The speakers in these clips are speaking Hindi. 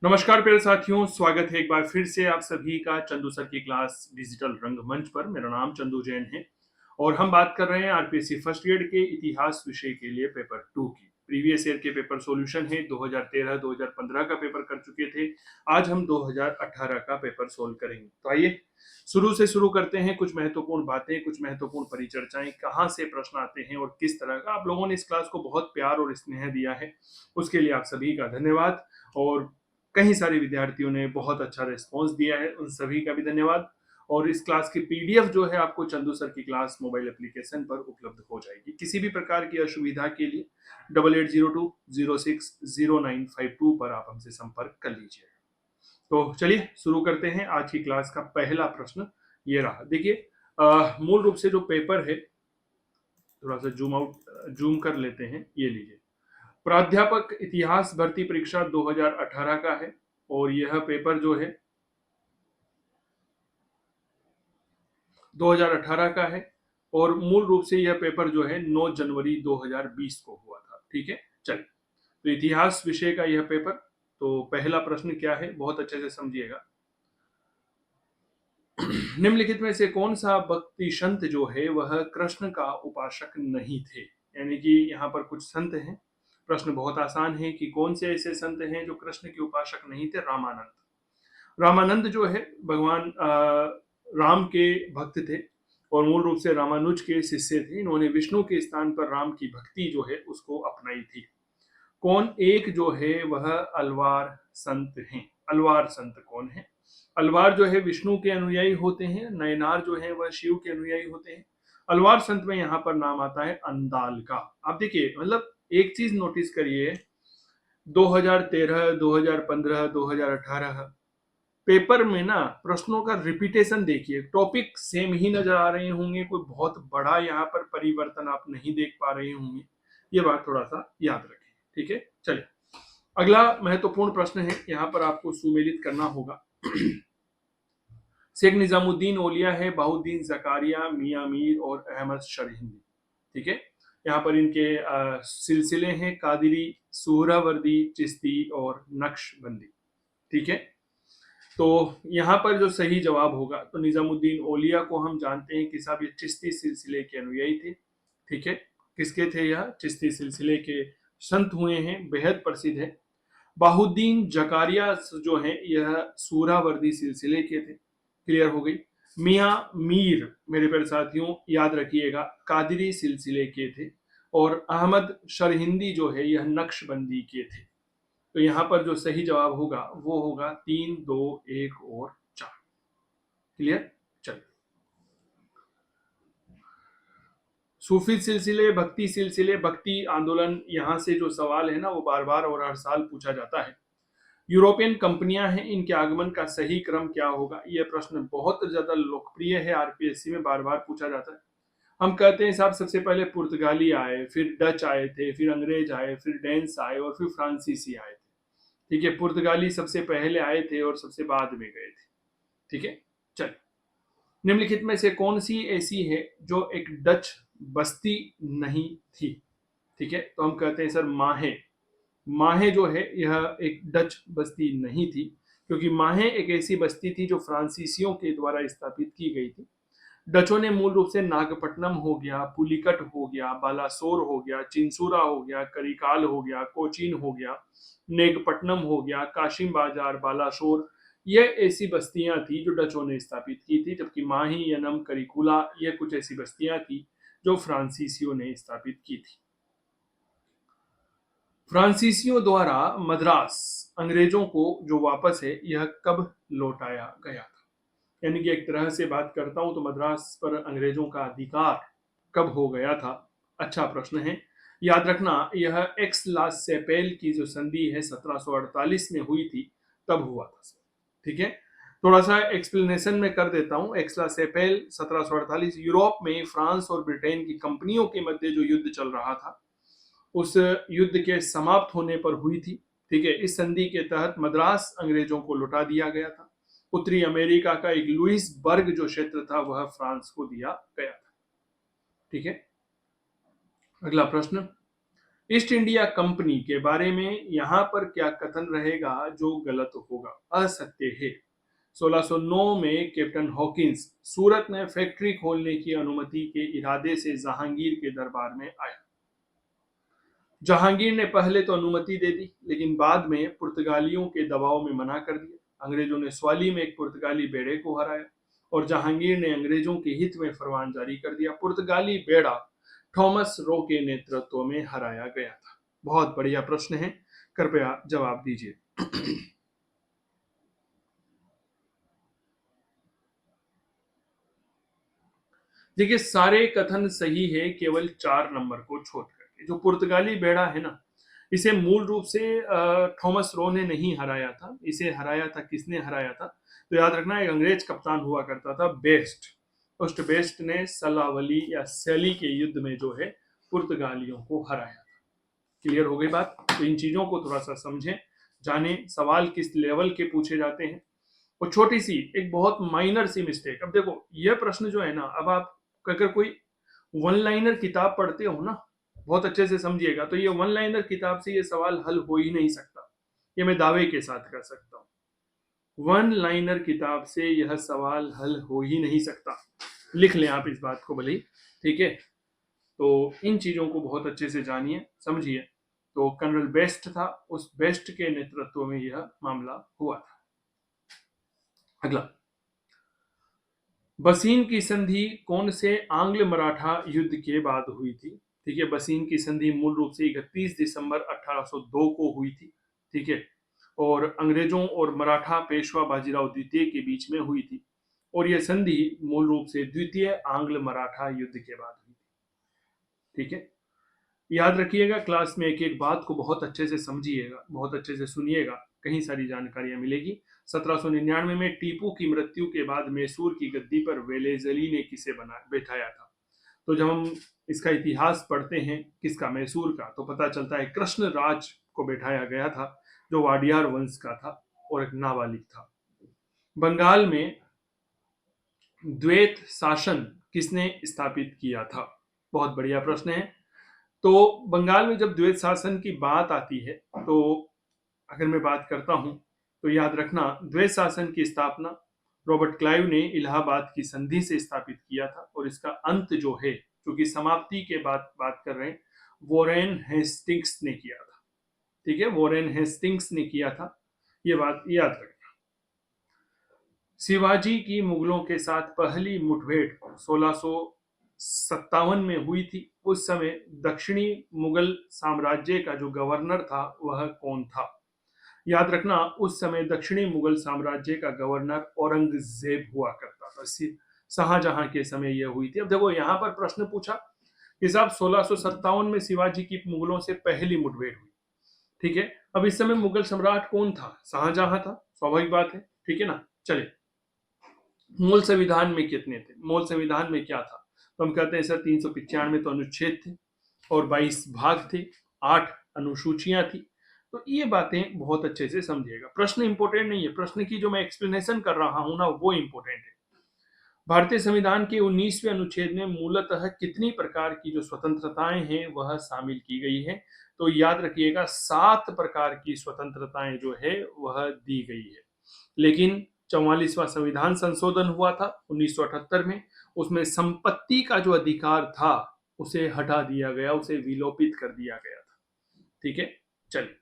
नमस्कार प्यारे साथियों, स्वागत है एक बार फिर से आप सभी का चंदू सर की क्लास डिजिटल रंगमंच पर। मेरा नाम चंदू जैन है और हम बात कर रहे हैं आरपीएससी फर्स्ट ईयर के इतिहास विषय के लिए पेपर 2 की। प्रीवियस ईयर के पेपर सॉल्यूशन है 2013-2015 का पेपर कर चुके थे। आज हम 2018 का पेपर सोल्व करेंगे। तो आइए शुरू करते हैं। कुछ महत्वपूर्ण बातें, कुछ महत्वपूर्ण परिचर्चाएं, कहाँ से प्रश्न आते हैं और किस तरह का। आप लोगों ने इस क्लास को बहुत प्यार और स्नेह दिया है, उसके लिए आप सभी का धन्यवाद। और कई सारे विद्यार्थियों ने बहुत अच्छा रिस्पॉन्स दिया है, उन सभी का भी धन्यवाद। और इस क्लास की पीडीएफ जो है आपको चंदू सर की क्लास मोबाइल एप्लीकेशन पर उपलब्ध हो जाएगी। किसी भी प्रकार की असुविधा के लिए 8802060952 पर आप हमसे संपर्क कर लीजिए। तो चलिए शुरू करते हैं। आज की क्लास का पहला प्रश्न ये रहा। देखिए, मूल रूप से जो पेपर है, थोड़ा सा जूम कर लेते हैं। ये लीजिए, प्राध्यापक इतिहास भर्ती परीक्षा 2018 का है और यह पेपर जो है 2018 का है। और मूल रूप से यह पेपर जो है 9 जनवरी 2020 को हुआ था। ठीक है, चलिए। तो इतिहास विषय का यह पेपर। तो पहला प्रश्न क्या है, बहुत अच्छे से समझिएगा। निम्नलिखित में से कौन सा भक्ति संत जो है वह कृष्ण का उपासक नहीं थे। यानी कि यहाँ पर कुछ संत हैं। प्रश्न बहुत आसान है कि कौन से ऐसे संत हैं जो कृष्ण के उपासक नहीं थे। रामानंद जो है भगवान राम के भक्त थे और मूल रूप से रामानुज के शिष्य थे। इन्होंने विष्णु के स्थान पर राम की भक्ति जो है उसको अपनाई थी। कौन एक जो है वह अलवार संत हैं। अलवार संत कौन है? अलवार जो है विष्णु के अनुयायी होते हैं। नयनार जो है वह शिव के अनुयायी होते हैं। अलवार संत में यहाँ पर नाम आता है अंदाल का। आप देखिए, मतलब एक चीज नोटिस करिए, 2013, 2015, 2018 पेपर में ना प्रश्नों का रिपीटेशन देखिए, टॉपिक सेम ही नजर आ रहे होंगे, कोई बहुत बड़ा यहाँ पर परिवर्तन आप नहीं देख पा रहे होंगे। ये बात थोड़ा सा याद रखें। ठीक है, चलिए। अगला महत्वपूर्ण प्रश्न है, यहाँ पर आपको सुमेलित करना होगा। शेख निजामुद्दीन औलिया है, बाहुद्दीन जकारिया, मियां मीर और अहमद शरहिंदी। ठीक है, यहाँ पर इनके सिलसिले हैं कादिरी, सुहरावर्दी, चिश्ती और नक्शबंदी। ठीक है, तो यहाँ पर जो सही जवाब होगा, तो निजामुद्दीन औलिया को हम जानते हैं कि साहब ये चिश्ती सिलसिले के अनुयायी थे। ठीक है, किसके थे? यह चिश्ती सिलसिले के संत हुए हैं, बेहद प्रसिद्ध है। बाहुद्दीन जकारिया जो है यह सूरावर्दी सिलसिले के थे। क्लियर हो गई। मियाँ मीर मेरे प्यारे साथियों याद रखिएगा कादिरी सिलसिले के थे। और अहमद शरहिंदी जो है यह नक्शबंदी के थे। तो यहाँ पर जो सही जवाब होगा वो होगा 3, 2, 1 और 4। क्लियर, चलिए। सूफी सिलसिले, भक्ति सिलसिले, भक्ति आंदोलन, यहाँ से जो सवाल है ना वो बार बार और हर साल पूछा जाता है। यूरोपियन कंपनियां हैं, इनके आगमन का सही क्रम क्या होगा? यह प्रश्न बहुत ज्यादा लोकप्रिय है, आरपीएससी में बार बार पूछा जाता है। हम कहते हैं साहब सबसे पहले पुर्तगाली आए, फिर डच आए थे, फिर अंग्रेज आए, फिर डेंस आए और फिर फ्रांसीसी आए थे। ठीक है, पुर्तगाली सबसे पहले आए थे और सबसे बाद में गए थे। ठीक है, चल। निम्नलिखित में से कौन सी ऐसी है जो एक डच बस्ती नहीं थी? ठीक है, तो हम कहते हैं सर माहे। माहे जो है यह एक डच बस्ती नहीं थी, क्योंकि माहे एक ऐसी बस्ती थी जो फ्रांसीसियों के द्वारा स्थापित की गई थी। डचों ने मूल रूप से नागपट्टनम हो गया, पुलिकट हो गया, बालासोर हो गया, चिंसूरा हो गया, करिकाल हो गया, कोचीन हो गया, नेगपट्टनम हो गया, काशिम बाजार, बालासोर, ये ऐसी बस्तियां थी जो डचों ने स्थापित की थी। जबकि माही, यनम, करिकुला ये कुछ ऐसी बस्तियां थी जो फ्रांसीसियों ने स्थापित की थी। फ्रांसीसियों द्वारा मद्रास अंग्रेजों को जो वापस है यह कब लौटाया गया था? यानी कि एक तरह से बात करता हूं तो मद्रास पर अंग्रेजों का अधिकार कब हो गया था? अच्छा प्रश्न है। याद रखना यह एक्स ला सेपेल की जो संधि है 1748 में हुई थी, तब हुआ था। ठीक है, थोड़ा सा एक्सप्लेनेशन में कर देता हूं। एक्स ला सेपेल 1748 यूरोप में फ्रांस और ब्रिटेन की कंपनियों के मध्य जो युद्ध चल रहा था उस युद्ध के समाप्त होने पर हुई थी। ठीक है, इस संधि के तहत मद्रास अंग्रेजों को लौटा दिया गया था। उत्तरी अमेरिका का एक लुइस बर्ग जो क्षेत्र था वह फ्रांस को दिया गया था। ठीक है, अगला प्रश्न। ईस्ट इंडिया कंपनी के बारे में यहाँ पर क्या कथन रहेगा जो गलत होगा? असत्य है। 1609 में कैप्टन हॉकिंस सूरत में फैक्ट्री खोलने की अनुमति के इरादे से जहांगीर के दरबार में आया। जहांगीर ने पहले तो अनुमति दे दी, लेकिन बाद में पुर्तगालियों के दबाव में मना कर दिया। अंग्रेजों ने स्वाली में एक पुर्तगाली बेड़े को हराया और जहांगीर ने अंग्रेजों के हित में फरमान जारी कर दिया। पुर्तगाली बेड़ा थॉमस रो के नेतृत्व में हराया गया था। बहुत बढ़िया प्रश्न है, कृपया जवाब दीजिए। देखिए, सारे कथन सही है केवल 4 नंबर को छोड़ करके। जो पुर्तगाली बेड़ा है ना, इसे मूल रूप से थॉमस रो ने नहीं हराया था। इसे हराया था, किसने हराया था? तो याद रखना, एक अंग्रेज कप्तान हुआ करता था, बेस्ट। उस बेस्ट ने सलावली या सैली के युद्ध में जो है पुर्तगालियों को हराया। क्लियर हो गई बात? तो इन चीजों को थोड़ा सा समझें, जाने सवाल किस लेवल के पूछे जाते हैं। और छोटी सी एक बहुत माइनर सी मिस्टेक, अब देखो यह प्रश्न जो है ना, अब आप अगर कोई वन लाइनर किताब पढ़ते हो ना, बहुत अच्छे से समझिएगा, तो ये वन लाइनर किताब से ये सवाल हल हो ही नहीं सकता। ये मैं दावे के साथ कर सकता हूँ, वन लाइनर किताब से यह सवाल हल हो ही नहीं सकता। लिख लें आप इस बात को भले ही, ठीक है? तो इन चीजों को बहुत अच्छे से जानिए, समझिए। तो कर्नल बेस्ट था, उस बेस्ट के नेतृत्व में यह मामला हुआ था। अगला, बसीन की संधि कौन से आंग्ल मराठा युद्ध के बाद हुई थी? ठीक है, बसीन की संधि मूल रूप से 31 दिसंबर 1802 को हुई थी। ठीक है, और अंग्रेजों और मराठा पेशवा बाजीराव द्वितीय के बीच में हुई थी। और यह संधि मूल रूप से द्वितीय आंग्ल मराठा युद्ध के बाद हुई थी। ठीक है, याद रखिएगा, क्लास में एक एक बात को बहुत अच्छे से समझिएगा, बहुत अच्छे से सुनिएगा, कहीं सारी जानकारियां मिलेगी। 1799 में टीपू की मृत्यु के बाद मैसूर की गद्दी पर वेलेजली ने किसे बैठाया था? तो जब हम इसका इतिहास पढ़ते हैं किसका, मैसूर का, तो पता चलता है कृष्ण राज को बैठाया गया था, जो वाडियार वंश का था और एक नाबालिग था। बंगाल में द्वैत शासन किसने स्थापित किया था? बहुत बढ़िया प्रश्न है। तो बंगाल में जब द्वैत शासन की बात आती है, तो अगर मैं बात करता हूं, तो याद रखना, द्वैत शासन की स्थापना रॉबर्ट क्लाइव ने इलाहाबाद की संधि से स्थापित किया था। और इसका अंत जो है, क्योंकि समाप्ति के बाद बात कर रहे हैं, वॉरेन हेस्टिंग्स ने किया था। ठीक है, वॉरेन हेस्टिंग्स ने किया था, ये बात याद रखना। शिवाजी की मुगलों के साथ पहली मुठभेड़ 1657 में हुई थी। उस समय दक्षिणी मुगल साम्राज्य का जो गवर्नर था वह कौन था? याद रखना, उस समय दक्षिणी मुगल साम्राज्य का गवर्नर औरंगजेब हुआ करता था। शाहजहां के समय यह हुई थी। अब देखो, यहां पर प्रश्न पूछा कि साहब 1657 में शिवाजी की मुगलों से पहली मुठभेड़ हुई। ठीक है, अब इस समय मुगल सम्राट कौन था? शाहजहां था, स्वाभाविक बात है। ठीक है ना? चले, मूल संविधान में कितने थे? मूल संविधान में क्या था? तो हम कहते हैं सर 395 तो अनुच्छेद थे और 22 भाग थे, 8 अनुसूचियां थी। तो ये बातें बहुत अच्छे से समझिएगा। प्रश्न इंपॉर्टेंट नहीं है, प्रश्न की जो मैं एक्सप्लेनेशन कर रहा हूं ना, वो इंपॉर्टेंट है। भारतीय संविधान के 19वें अनुच्छेद में मूलतः कितनी प्रकार की जो स्वतंत्रताएं हैं वह शामिल की गई है? तो याद रखिएगा, 7 प्रकार की स्वतंत्रताएं जो है वह दी गई है। लेकिन 44वां संविधान संशोधन हुआ था 1978 में, उसमें संपत्ति का जो अधिकार था उसे हटा दिया गया, उसे विलोपित कर दिया गया था। ठीक है, चलिए,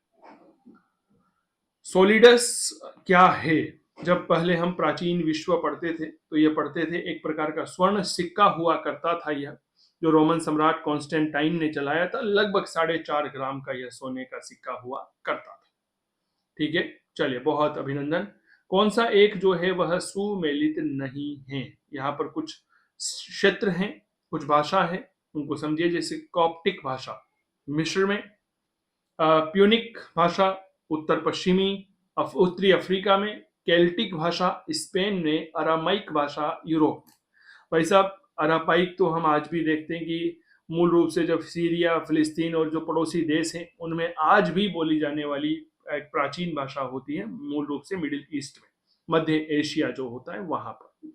सोलिडस क्या है? जब पहले हम प्राचीन विश्व पढ़ते थे तो ये पढ़ते थे एक प्रकार का स्वर्ण सिक्का हुआ करता था यह, जो रोमन सम्राट कॉन्स्टेंटाइन ने चलाया था। लगभग 4.5 ग्राम का यह सोने का सिक्का हुआ करता था। ठीक है, चलिए, बहुत अभिनंदन। कौन सा एक जो है वह सुमेलित नहीं है? यहाँ पर कुछ क्षेत्र हैं, कुछ भाषा है, उनको समझिए। जैसे कॉप्टिक भाषा मिस्र में, प्यूनिक भाषा उत्तर पश्चिमी उत्तरी अफ्रीका में, केल्टिक भाषा स्पेन में, अरामाइक भाषा यूरोप में। भाई साहब, अरापाइक तो हम आज भी देखते हैं कि मूल रूप से जब सीरिया, फिलिस्तीन और जो पड़ोसी देश हैं उनमें आज भी बोली जाने वाली एक प्राचीन भाषा होती है, मूल रूप से मिडिल ईस्ट में, मध्य एशिया जो होता है वहां पर।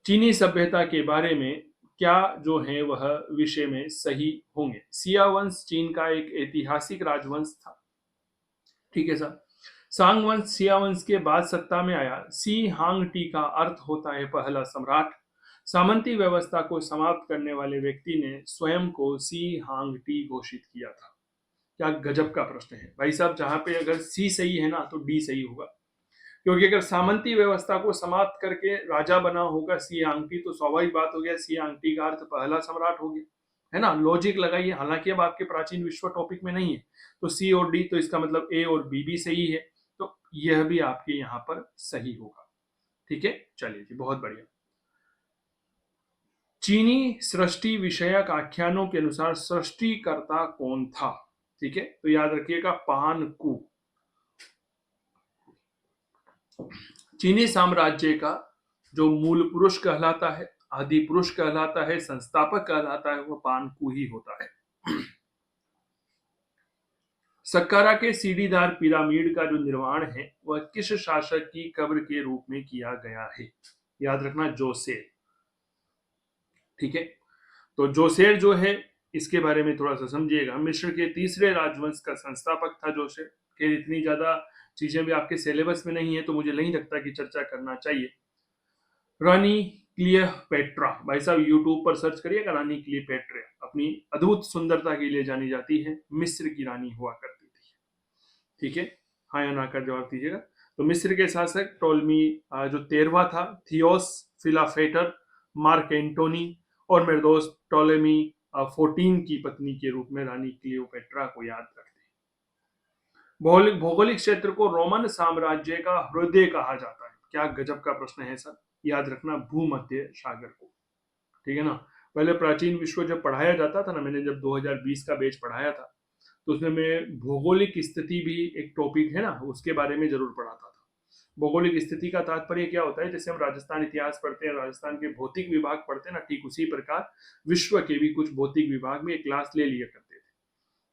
चीनी सभ्यता के बारे में क्या जो है वह विषय में सही होंगे। सिया वंश चीन का एक ऐतिहासिक राजवंश था। ठीक है सर। सांग वंश सिया वंश के बाद सत्ता में आया। सी हांग टी का अर्थ होता है पहला सम्राट। सामंती व्यवस्था को समाप्त करने वाले व्यक्ति ने स्वयं को सी हांग टी घोषित किया था। क्या गजब का प्रश्न है भाई साहब, जहां पे अगर सी सही है ना तो डी सही होगा, क्योंकि अगर सामंती व्यवस्था को समाप्त करके राजा बना होगा सी आंगटी, तो स्वाभाविक बात हो गया सी आंगटी का अर्थ पहला सम्राट हो गया, है ना। लॉजिक लगाइए, हालांकि अब आपके प्राचीन विश्व टॉपिक में नहीं है, तो सी और डी, तो इसका मतलब ए और बी भी सही है, तो यह भी आपके यहाँ पर सही होगा। ठीक है, चलिए जी, बहुत बढ़िया। चीनी सृष्टि विषयक आख्यानों के अनुसार सृष्टिकर्ता कौन था? ठीक है, तो याद रखिएगा पान कु। चीनी साम्राज्य का जो मूल पुरुष कहलाता है, आदि पुरुष कहलाता है, संस्थापक कहलाता है, वह पान कु ही होता है। सक्कारा के सीढ़ीदार पिरामिड का जो निर्माण है वह किस शासक की कब्र के रूप में किया गया है? याद रखना, जोसेर। ठीक है, तो जोसेर जो है, इसके बारे में थोड़ा सा समझिएगा। मिस्र के तीसरे राजवंश का संस्थापक था जोसेर। के इतनी ज्यादा चीजें भी आपके सिलेबस में नहीं है, तो मुझे नहीं लगता कि चर्चा करना चाहिए। रानी क्लियोपेट्रा, भाई साहब यूट्यूब पर सर्च करिएगा, रानी क्लियोपेट्रा अपनी अद्भुत सुंदरता के लिए जानी जाती है, मिस्र की रानी हुआ करती थी। ठीक है, हाँ या ना का जवाब दीजिएगा। तो मिस्र के शासक टोलमी जो 13वां था, थियोस फिलाफेटर, मार्क एंटोनी और मेरे दोस्त टोलेमी 14 की पत्नी के रूप में रानी क्लियोपेट्रा को याद रखते हैं। भौगोलिक क्षेत्र को रोमन साम्राज्य का हृदय कहा जाता है। क्या गजब का प्रश्न है सर, याद रखना, भूमध्य सागर को। ठीक है ना। पहले प्राचीन विश्व जब पढ़ाया जाता था ना, मैंने जब 2020 का बैच पढ़ाया था, तो उसमें मैं भौगोलिक स्थिति भी एक टॉपिक है ना, उसके बारे में जरूर पढ़ाता था। भौगोलिक स्थिति का तात्पर्य क्या होता है, जैसे हम राजस्थान इतिहास पढ़ते हैं, राजस्थान के भौतिक विभाग पढ़ते हैं ना, ठीक उसी प्रकार विश्व के भी कुछ भौतिक विभाग में एक क्लास ले लिया करते थे,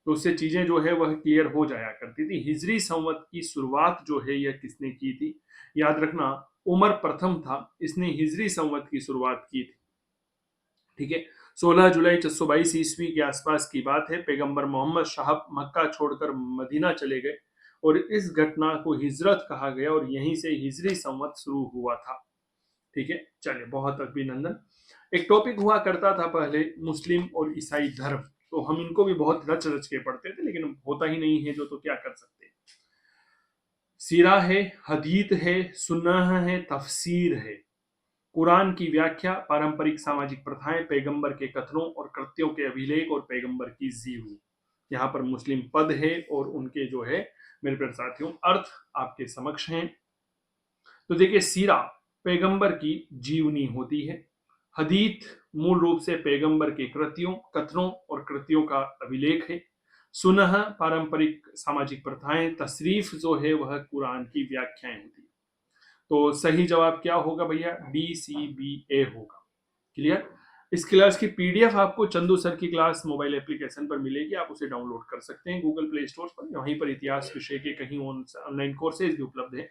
तो उससे चीजें जो है वह क्लियर हो जाया करती थी। हिजरी संवत की शुरुआत जो है यह किसने की थी? याद रखना, उमर प्रथम था, इसने हिजरी संवत की शुरुआत की थी। ठीक है, 16 जुलाई 622 ईस्वी के आसपास की बात है। पैगंबर मोहम्मद साहब मक्का छोड़कर मदीना चले गए और इस घटना को हिजरत कहा गया और यहीं से हिजरी संवत शुरू हुआ था। ठीक है, चलिए, बहुत अभिनंदन। एक टॉपिक हुआ करता था पहले, मुस्लिम और ईसाई धर्म, तो हम इनको भी बहुत रच रच के पढ़ते थे, लेकिन होता ही नहीं है जो, तो क्या कर सकते हैं। सीरा है, हदीत है, सुन्नह है, तफसीर है। कुरान की व्याख्या, पारंपरिक सामाजिक प्रथाएं, पैगंबर के कथनों और कृत्यों के अभिलेख और पैगंबर की जीवनी। यहाँ पर मुस्लिम पद है और उनके जो है मेरे प्यारे साथियों अर्थ आपके समक्ष हैं। तो देखिए, सीरा पैगंबर की जीवनी होती है। हदीत मूल रूप से पैगंबर के कृत्यों, कथनों और कृत्यों का अभिलेख है। सुनह पारंपरिक सामाजिक प्रथाएं, तशरीफ जो है वह कुरान की व्याख्याएं होती है। तो सही जवाब क्या होगा भैया? DCBA होगा। क्लियर? इस क्लास की पीडीएफ आपको चंदू सर की क्लास मोबाइल एप्लीकेशन पर मिलेगी, आप उसे डाउनलोड कर सकते हैं गूगल प्ले स्टोर पर। वहीं पर इतिहास विषय के कहीं ऑनलाइन कोर्सेज भी उपलब्ध है।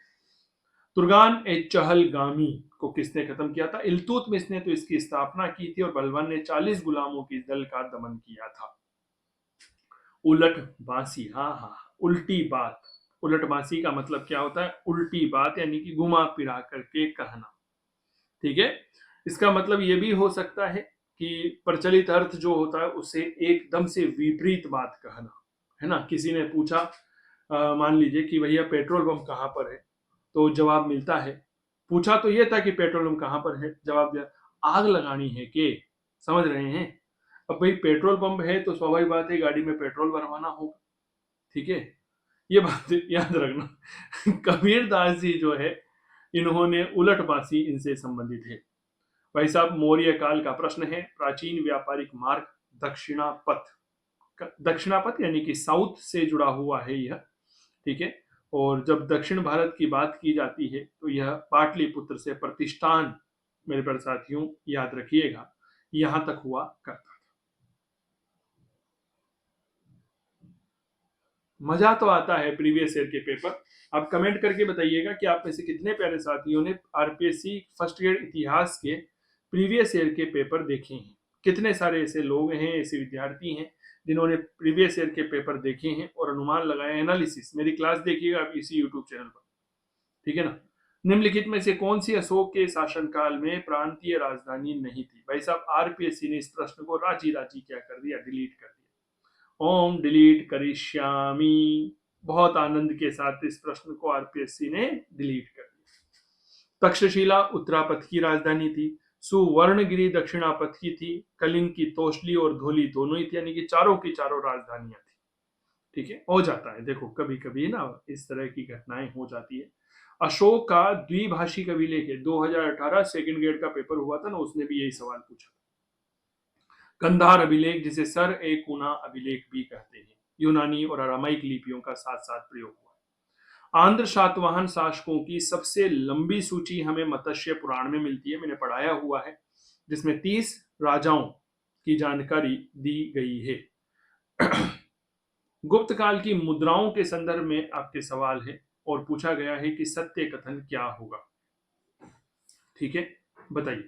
तुर्गान ए चहलगामी को किसने खत्म किया था? इल्तुतमिश ने तो इसकी स्थापना की थी और बलवान ने 40 गुलामों की दल का दमन किया था। उलट बांसी, हाँ हाँ, उल्टी बात। उलट बांसी का मतलब क्या होता है? उल्टी बात, यानी कि घुमा फिरा करके कहना। ठीक है, इसका मतलब ये भी हो सकता है कि प्रचलित अर्थ जो होता है उसे एकदम से विपरीत बात कहना, है ना। किसी ने पूछा, मान लीजिए कि भैया पेट्रोल पंप कहाँ पर है, तो जवाब मिलता है, पूछा तो ये था कि पेट्रोल पंप कहाँ पर है, जवाब दिया आग लगानी है के। समझ रहे हैं? अब भाई पेट्रोल पंप है तो स्वाभाविक बात है गाड़ी में पेट्रोल भरवाना होगा। ठीक है, ये बात याद रखना। कबीर दास जी जो है, इन्होंने उलटबासी इनसे संबंधित है। भाई साहब, मौर्य काल का प्रश्न है। प्राचीन व्यापारिक मार्ग दक्षिणापथ, दक्षिणापथ यानी कि साउथ से जुड़ा हुआ है यह। ठीक है, और जब दक्षिण भारत की बात की जाती है तो यह पाटलिपुत्र से प्रतिष्ठान, मेरे पर साथियों याद रखिएगा, यहां तक हुआ करता था। मजा तो आता है प्रीवियस ईयर के पेपर। आप कमेंट करके बताइएगा कि आप में से कितने प्यारे साथियों ने आरपीएससी फर्स्ट ग्रेड इतिहास के प्रीवियस ईयर के पेपर देखे हैं। कितने सारे ऐसे लोग हैं, ऐसे विद्यार्थी हैं जिन्होंने प्रीवियस ईयर के पेपर देखे हैं और अनुमान लगाए, एनालिसिस। मेरी क्लास देखिएगा आप इसी यूट्यूब चैनल पर, ठीक है ना। निम्नलिखित में से कौन सी अशोक के शासनकाल में प्रांतीय राजधानी नहीं थी? भाई साहब आरपीएससी ने इस प्रश्न को राजी राजी क्या कर दिया, डिलीट कर दिया। ओम डिलीट करिष्यामी। बहुत आनंद के साथ इस प्रश्न को आरपीएससी ने डिलीट कर दिया। तक्षशिला उत्तरापथ की राजधानी थी, सुवर्णगिरी दक्षिणापथ की थी, कलिंग की तोशली और धोली दोनों ही थी, यानी कि चारों की चारों राजधानियां थी। ठीक है, हो जाता है, देखो कभी कभी ना इस तरह की घटनाएं हो जाती है। अशोक का द्विभाषी अभिलेख है, 2018 सेकंड ग्रेड का पेपर हुआ था ना, उसने भी यही सवाल पूछा। कंधार अभिलेख, जिसे सर ए कुना अभिलेख भी कहते हैं, यूनानी और अरामाइक लिपियों का साथ साथ प्रयोग हुआ। आंध्र सातवाहन शासकों की सबसे लंबी सूची हमें मत्स्य पुराण में मिलती है, मैंने पढ़ाया हुआ है, जिसमें 30 राजाओं की जानकारी दी गई है। गुप्त काल की मुद्राओं के संदर्भ में आपके सवाल है और पूछा गया है कि सत्य कथन क्या होगा। ठीक है, बताइए।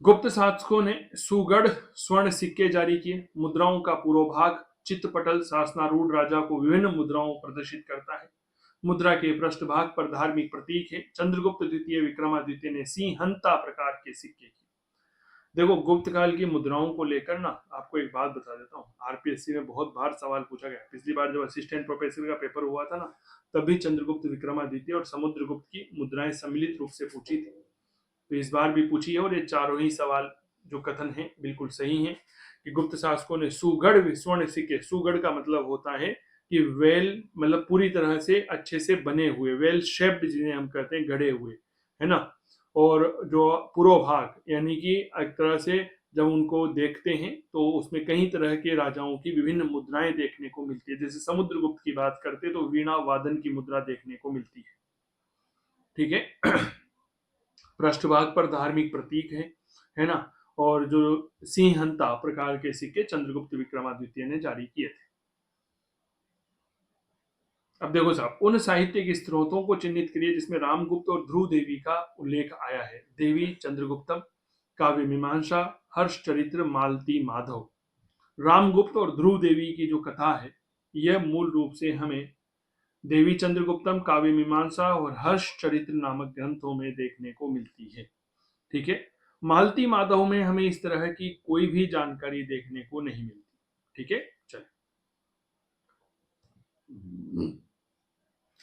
गुप्त शासकों ने सुगढ़ स्वर्ण सिक्के जारी किए। मुद्राओं का पूर्व भाग चित्तपटल शासनारूढ़ राजा को विभिन्न मुद्राओं प्रदर्शित करता है। मुद्रा के पृष्ठभाग पर धार्मिक प्रतीक है। चंद्रगुप्त द्वितीय विक्रमादित्य ने सिंहंता प्रकार के सिक्के किए। देखो, गुप्त काल की मुद्राओं को लेकर ना आपको एक बात बता देता हूँ, आरपीएससी में बहुत बार सवाल पूछा गया। पिछली बार जब असिस्टेंट प्रोफेसर का पेपर हुआ था ना, तभी चंद्रगुप्त विक्रमादित्य और समुद्रगुप्त की मुद्राएं सम्मिलित रूप से पूछी थी, तो इस बार भी पूछी है। और ये चारों ही सवाल जो कथन है बिल्कुल सही है कि गुप्त शासकों ने सुगढ़ स्वर्ण सिक्के, सुगढ़ का मतलब होता है कि वेल, मतलब पूरी तरह से अच्छे से बने हुए, वेल शेप्ड जिन्हें हम कहते हैं, गढ़े हुए, है ना। और जो पूर्व भाग, यानी कि एक तरह से जब उनको देखते हैं तो उसमें कई तरह के राजाओं की विभिन्न मुद्राएं देखने को मिलती है। जैसे समुद्रगुप्त की बात करते तो वीणा वादन की मुद्रा देखने को मिलती है। ठीक है। पृष्ठभाग पर धार्मिक प्रतीक है ना। और जो सिंहंता प्रकार के सिक्के चंद्रगुप्त विक्रमादित्य ने जारी किए थे। अब देखो साहब, उन साहित्यिक स्त्रोतों को चिन्हित करिए जिसमें रामगुप्त और ध्रुव देवी का उल्लेख आया है। देवी चंद्रगुप्तम, काव्य मीमांसा, हर्ष चरित्र, मालती माधव। रामगुप्त और ध्रुव देवी की जो कथा है, यह मूल रूप से हमें देवी चंद्रगुप्तम, काव्य मीमांसा और हर्ष चरित्र नामक ग्रंथों में देखने को मिलती है। ठीक है। मालती माधव में हमें इस तरह की कोई भी जानकारी देखने को नहीं मिलती। ठीक है, चलिए।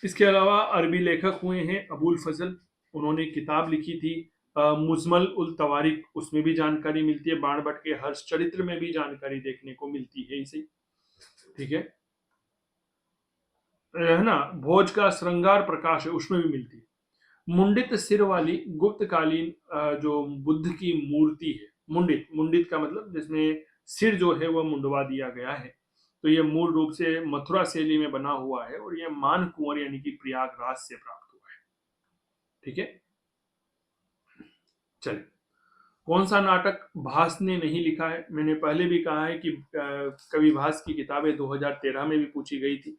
इसके अलावा अरबी लेखक हुए हैं अबुल फजल, उन्होंने किताब लिखी थी मुजमल उल तवारिक, उसमें भी जानकारी मिलती है। बाणभट्ट के हर्ष चरित्र में भी जानकारी देखने को मिलती है इसे। ठीक है ना। भोज का श्रृंगार प्रकाश है, उसमें भी मिलती है। मुंडित सिर वाली गुप्तकालीन जो बुद्ध की मूर्ति है, मुंडित, मुंडित का मतलब जिसमें सिर जो है वह मुंडवा दिया गया है, तो यह मूल रूप से मथुरा शैली में बना हुआ है और यह मान कुंवर यानी कि प्रयागराज से प्राप्त हुआ है। ठीक है, चलिए। कौन सा नाटक भास ने नहीं लिखा है? मैंने पहले भी कहा है कि कवि भास की किताबें 2013 में भी पूछी गई थी,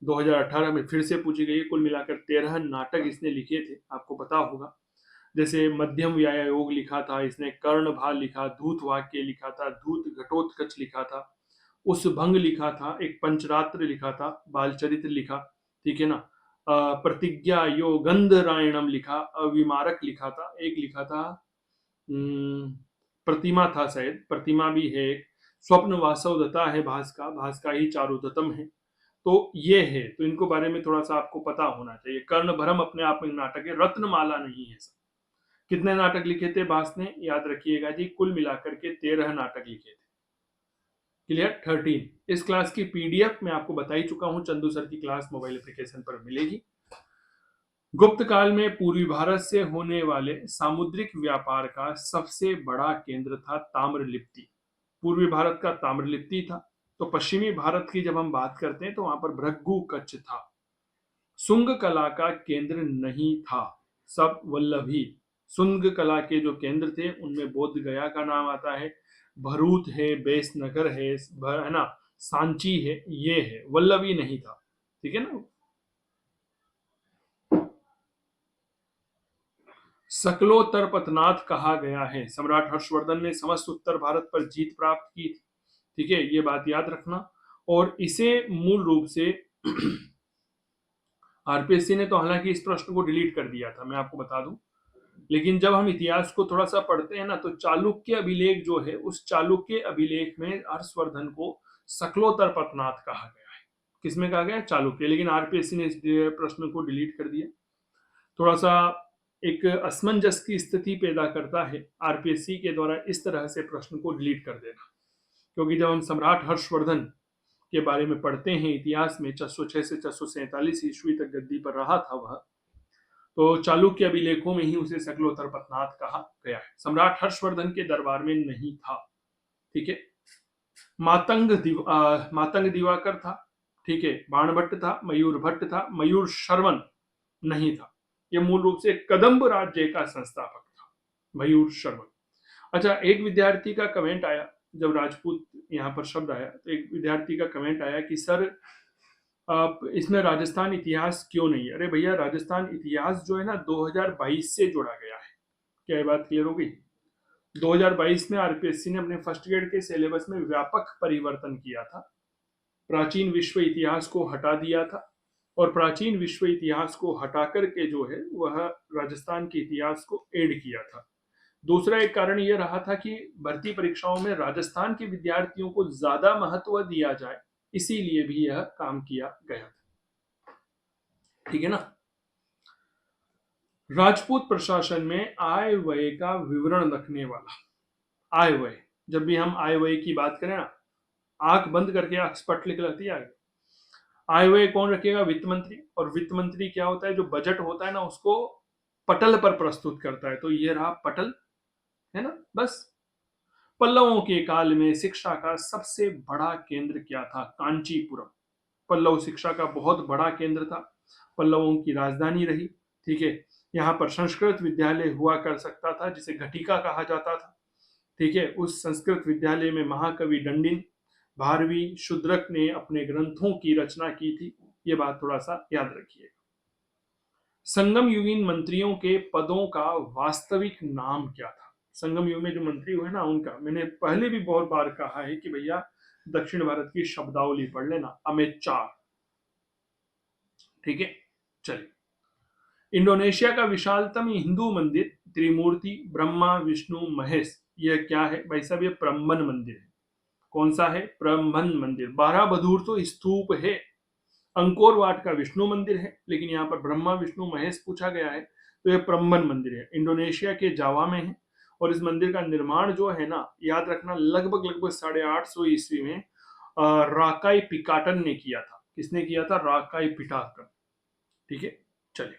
2018 में फिर से पूछी गई। कुल मिलाकर 13 नाटक इसने लिखे थे, आपको पता होगा। जैसे मध्यम व्यायोग लिखा था इसने, कर्णभार लिखा, धूत वाक्य लिखा था, धूत घटोत्कच लिखा था, उस भंग लिखा था, एक पंचरात्र लिखा था, बालचरित्र लिखा, ठीक है ना। प्रतिज्ञा योगंध रायणम लिखा, अविमारक लिखा था, एक लिखा था प्रतिमा था शायद, प्रतिमा भी है एक। स्वप्न वासवदत्ता है भास का ही चारुदत्तम है। तो ये है, तो इनको बारे में थोड़ा सा आपको पता होना चाहिए। कर्ण भरम अपने आप में नाटक है, रत्नमाला नहीं है सब। कितने नाटक लिखे थे भास ने? याद रखिएगा जी, कुल मिलाकर के 13 नाटक लिखे थे। क्लियर? 13। इस क्लास की पीडीएफ मैं आपको बता ही चुका हूं, चंदू सर की क्लास मोबाइल एप्लीकेशन पर मिलेगी। गुप्त काल में पूर्वी भारत से होने वाले सामुद्रिक व्यापार का सबसे बड़ा केंद्र था ताम्रलिप्ति। पूर्वी भारत का ताम्रलिप्ति था। तो पश्चिमी भारत की जब हम बात करते हैं तो वहां पर भृगु कच्छ था। सुंग कला का केंद्र नहीं था, सब वल्लभी। सुंग कला के जो केंद्र थे उनमें बोध गया का नाम आता है, भरूच है, बेसनगर है ना, सांची है, ये है, वल्लभी नहीं था। ठीक है ना। सकलोत्तर पतनाथ कहा गया है? सम्राट हर्षवर्धन ने समस्त उत्तर भारत पर जीत प्राप्त की थी। ठीक है, ये बात याद रखना। और इसे मूल रूप से आरपीएससी ने तो हालांकि इस प्रश्न को डिलीट कर दिया था, मैं आपको बता दूं। लेकिन जब हम इतिहास को थोड़ा सा पढ़ते हैं ना, तो चालुक्य अभिलेख जो है, उस चालुक्य अभिलेख में हर्षवर्धन को सकलोत्तर पतनाथ कहा गया है। किसमें कहा गया? चालुक्य। लेकिन आरपीएससी ने इस प्रश्न को डिलीट कर दिया। थोड़ा सा एक असमंजस की स्थिति पैदा करता है आरपीएससी के द्वारा इस तरह से प्रश्न को डिलीट कर देना, क्योंकि जब हम सम्राट हर्षवर्धन के बारे में पढ़ते हैं इतिहास में, 406 से 447 ईस्वी तक गद्दी पर रहा था वह, तो चालुक्य अभिलेखों में ही उसे सकलोत्तर पतनाथ कहा गया है। सम्राट हर्षवर्धन के दरबार में नहीं था। ठीक है, मातंग दिवाकर था। ठीक है, बाणभट्ट था, मयूर भट्ट था, मयूर शर्मन नहीं था। यह मूल रूप से कदम्ब राज्य का संस्थापक था, मयूर शर्मन। अच्छा, एक विद्यार्थी का कमेंट आया, जब राजपूत यहाँ पर शब्द आया तो एक विद्यार्थी का कमेंट आया कि सर आप इसमें राजस्थान इतिहास क्यों नहीं है? अरे भैया, राजस्थान इतिहास जो है ना 2022 से जोड़ा गया है। क्या ये बात क्लियर हो गई? 2022 में आरपीएससी ने अपने फर्स्ट ग्रेड के सिलेबस में व्यापक परिवर्तन किया था। प्राचीन विश्व इतिहास को हटा दिया था, और प्राचीन विश्व इतिहास को हटा करके जो है वह राजस्थान के इतिहास को ऐड किया था। दूसरा एक कारण यह रहा था कि भर्ती परीक्षाओं में राजस्थान के विद्यार्थियों को ज्यादा महत्व दिया जाए, इसीलिए भी यह काम किया गया था। ठीक है ना? राजपूत प्रशासन में आय व्यय का विवरण रखने वाला, आय व्यय, जब भी हम आय व्यय की बात करें ना, आंख बंद करके अक्सपट लिख लेती है आगे। आय व्यय कौन रखेगा? वित्त मंत्री। और वित्त मंत्री क्या होता है? जो बजट होता है ना, उसको पटल पर प्रस्तुत करता है। तो ये रहा पटल, है ना? बस। पल्लवों के काल में शिक्षा का सबसे बड़ा केंद्र क्या था? कांचीपुरम। पल्लव शिक्षा का बहुत बड़ा केंद्र था, पल्लवों की राजधानी रही। ठीक है, यहाँ पर संस्कृत विद्यालय हुआ कर सकता था, जिसे घटिका कहा जाता था। ठीक है, उस संस्कृत विद्यालय में महाकवि दंडिन, भारवी, शूद्रक ने अपने ग्रंथों की रचना की थी। ये बात थोड़ा सा याद रखिए। संगम युगीन मंत्रियों के पदों का वास्तविक नाम क्या था? संगम युग में जो मंत्री हुए ना, उनका मैंने पहले भी बहुत बार कहा है कि भैया दक्षिण भारत की शब्दावली पढ़ लेना, अमित चार। ठीक है, चलिए। इंडोनेशिया का विशालतम हिंदू मंदिर त्रिमूर्ति ब्रह्मा विष्णु महेश, यह क्या है भाई साहब? ये प्रम्बन मंदिर है। कौन सा है? प्रम्बन मंदिर। 12 बधूर तो स्तूप है। अंकोर वाट का विष्णु मंदिर है, लेकिन यहाँ पर ब्रह्मा विष्णु महेश पूछा गया है, तो यह प्रम्बन मंदिर है, इंडोनेशिया के जावा में है। और इस मंदिर का निर्माण जो है ना, याद रखना, लगभग लगभग 850 ईस्वी में राकाई पिकाटन ने किया था। किसने किया था? राकाई पिटाकन। ठीक है, चलिए।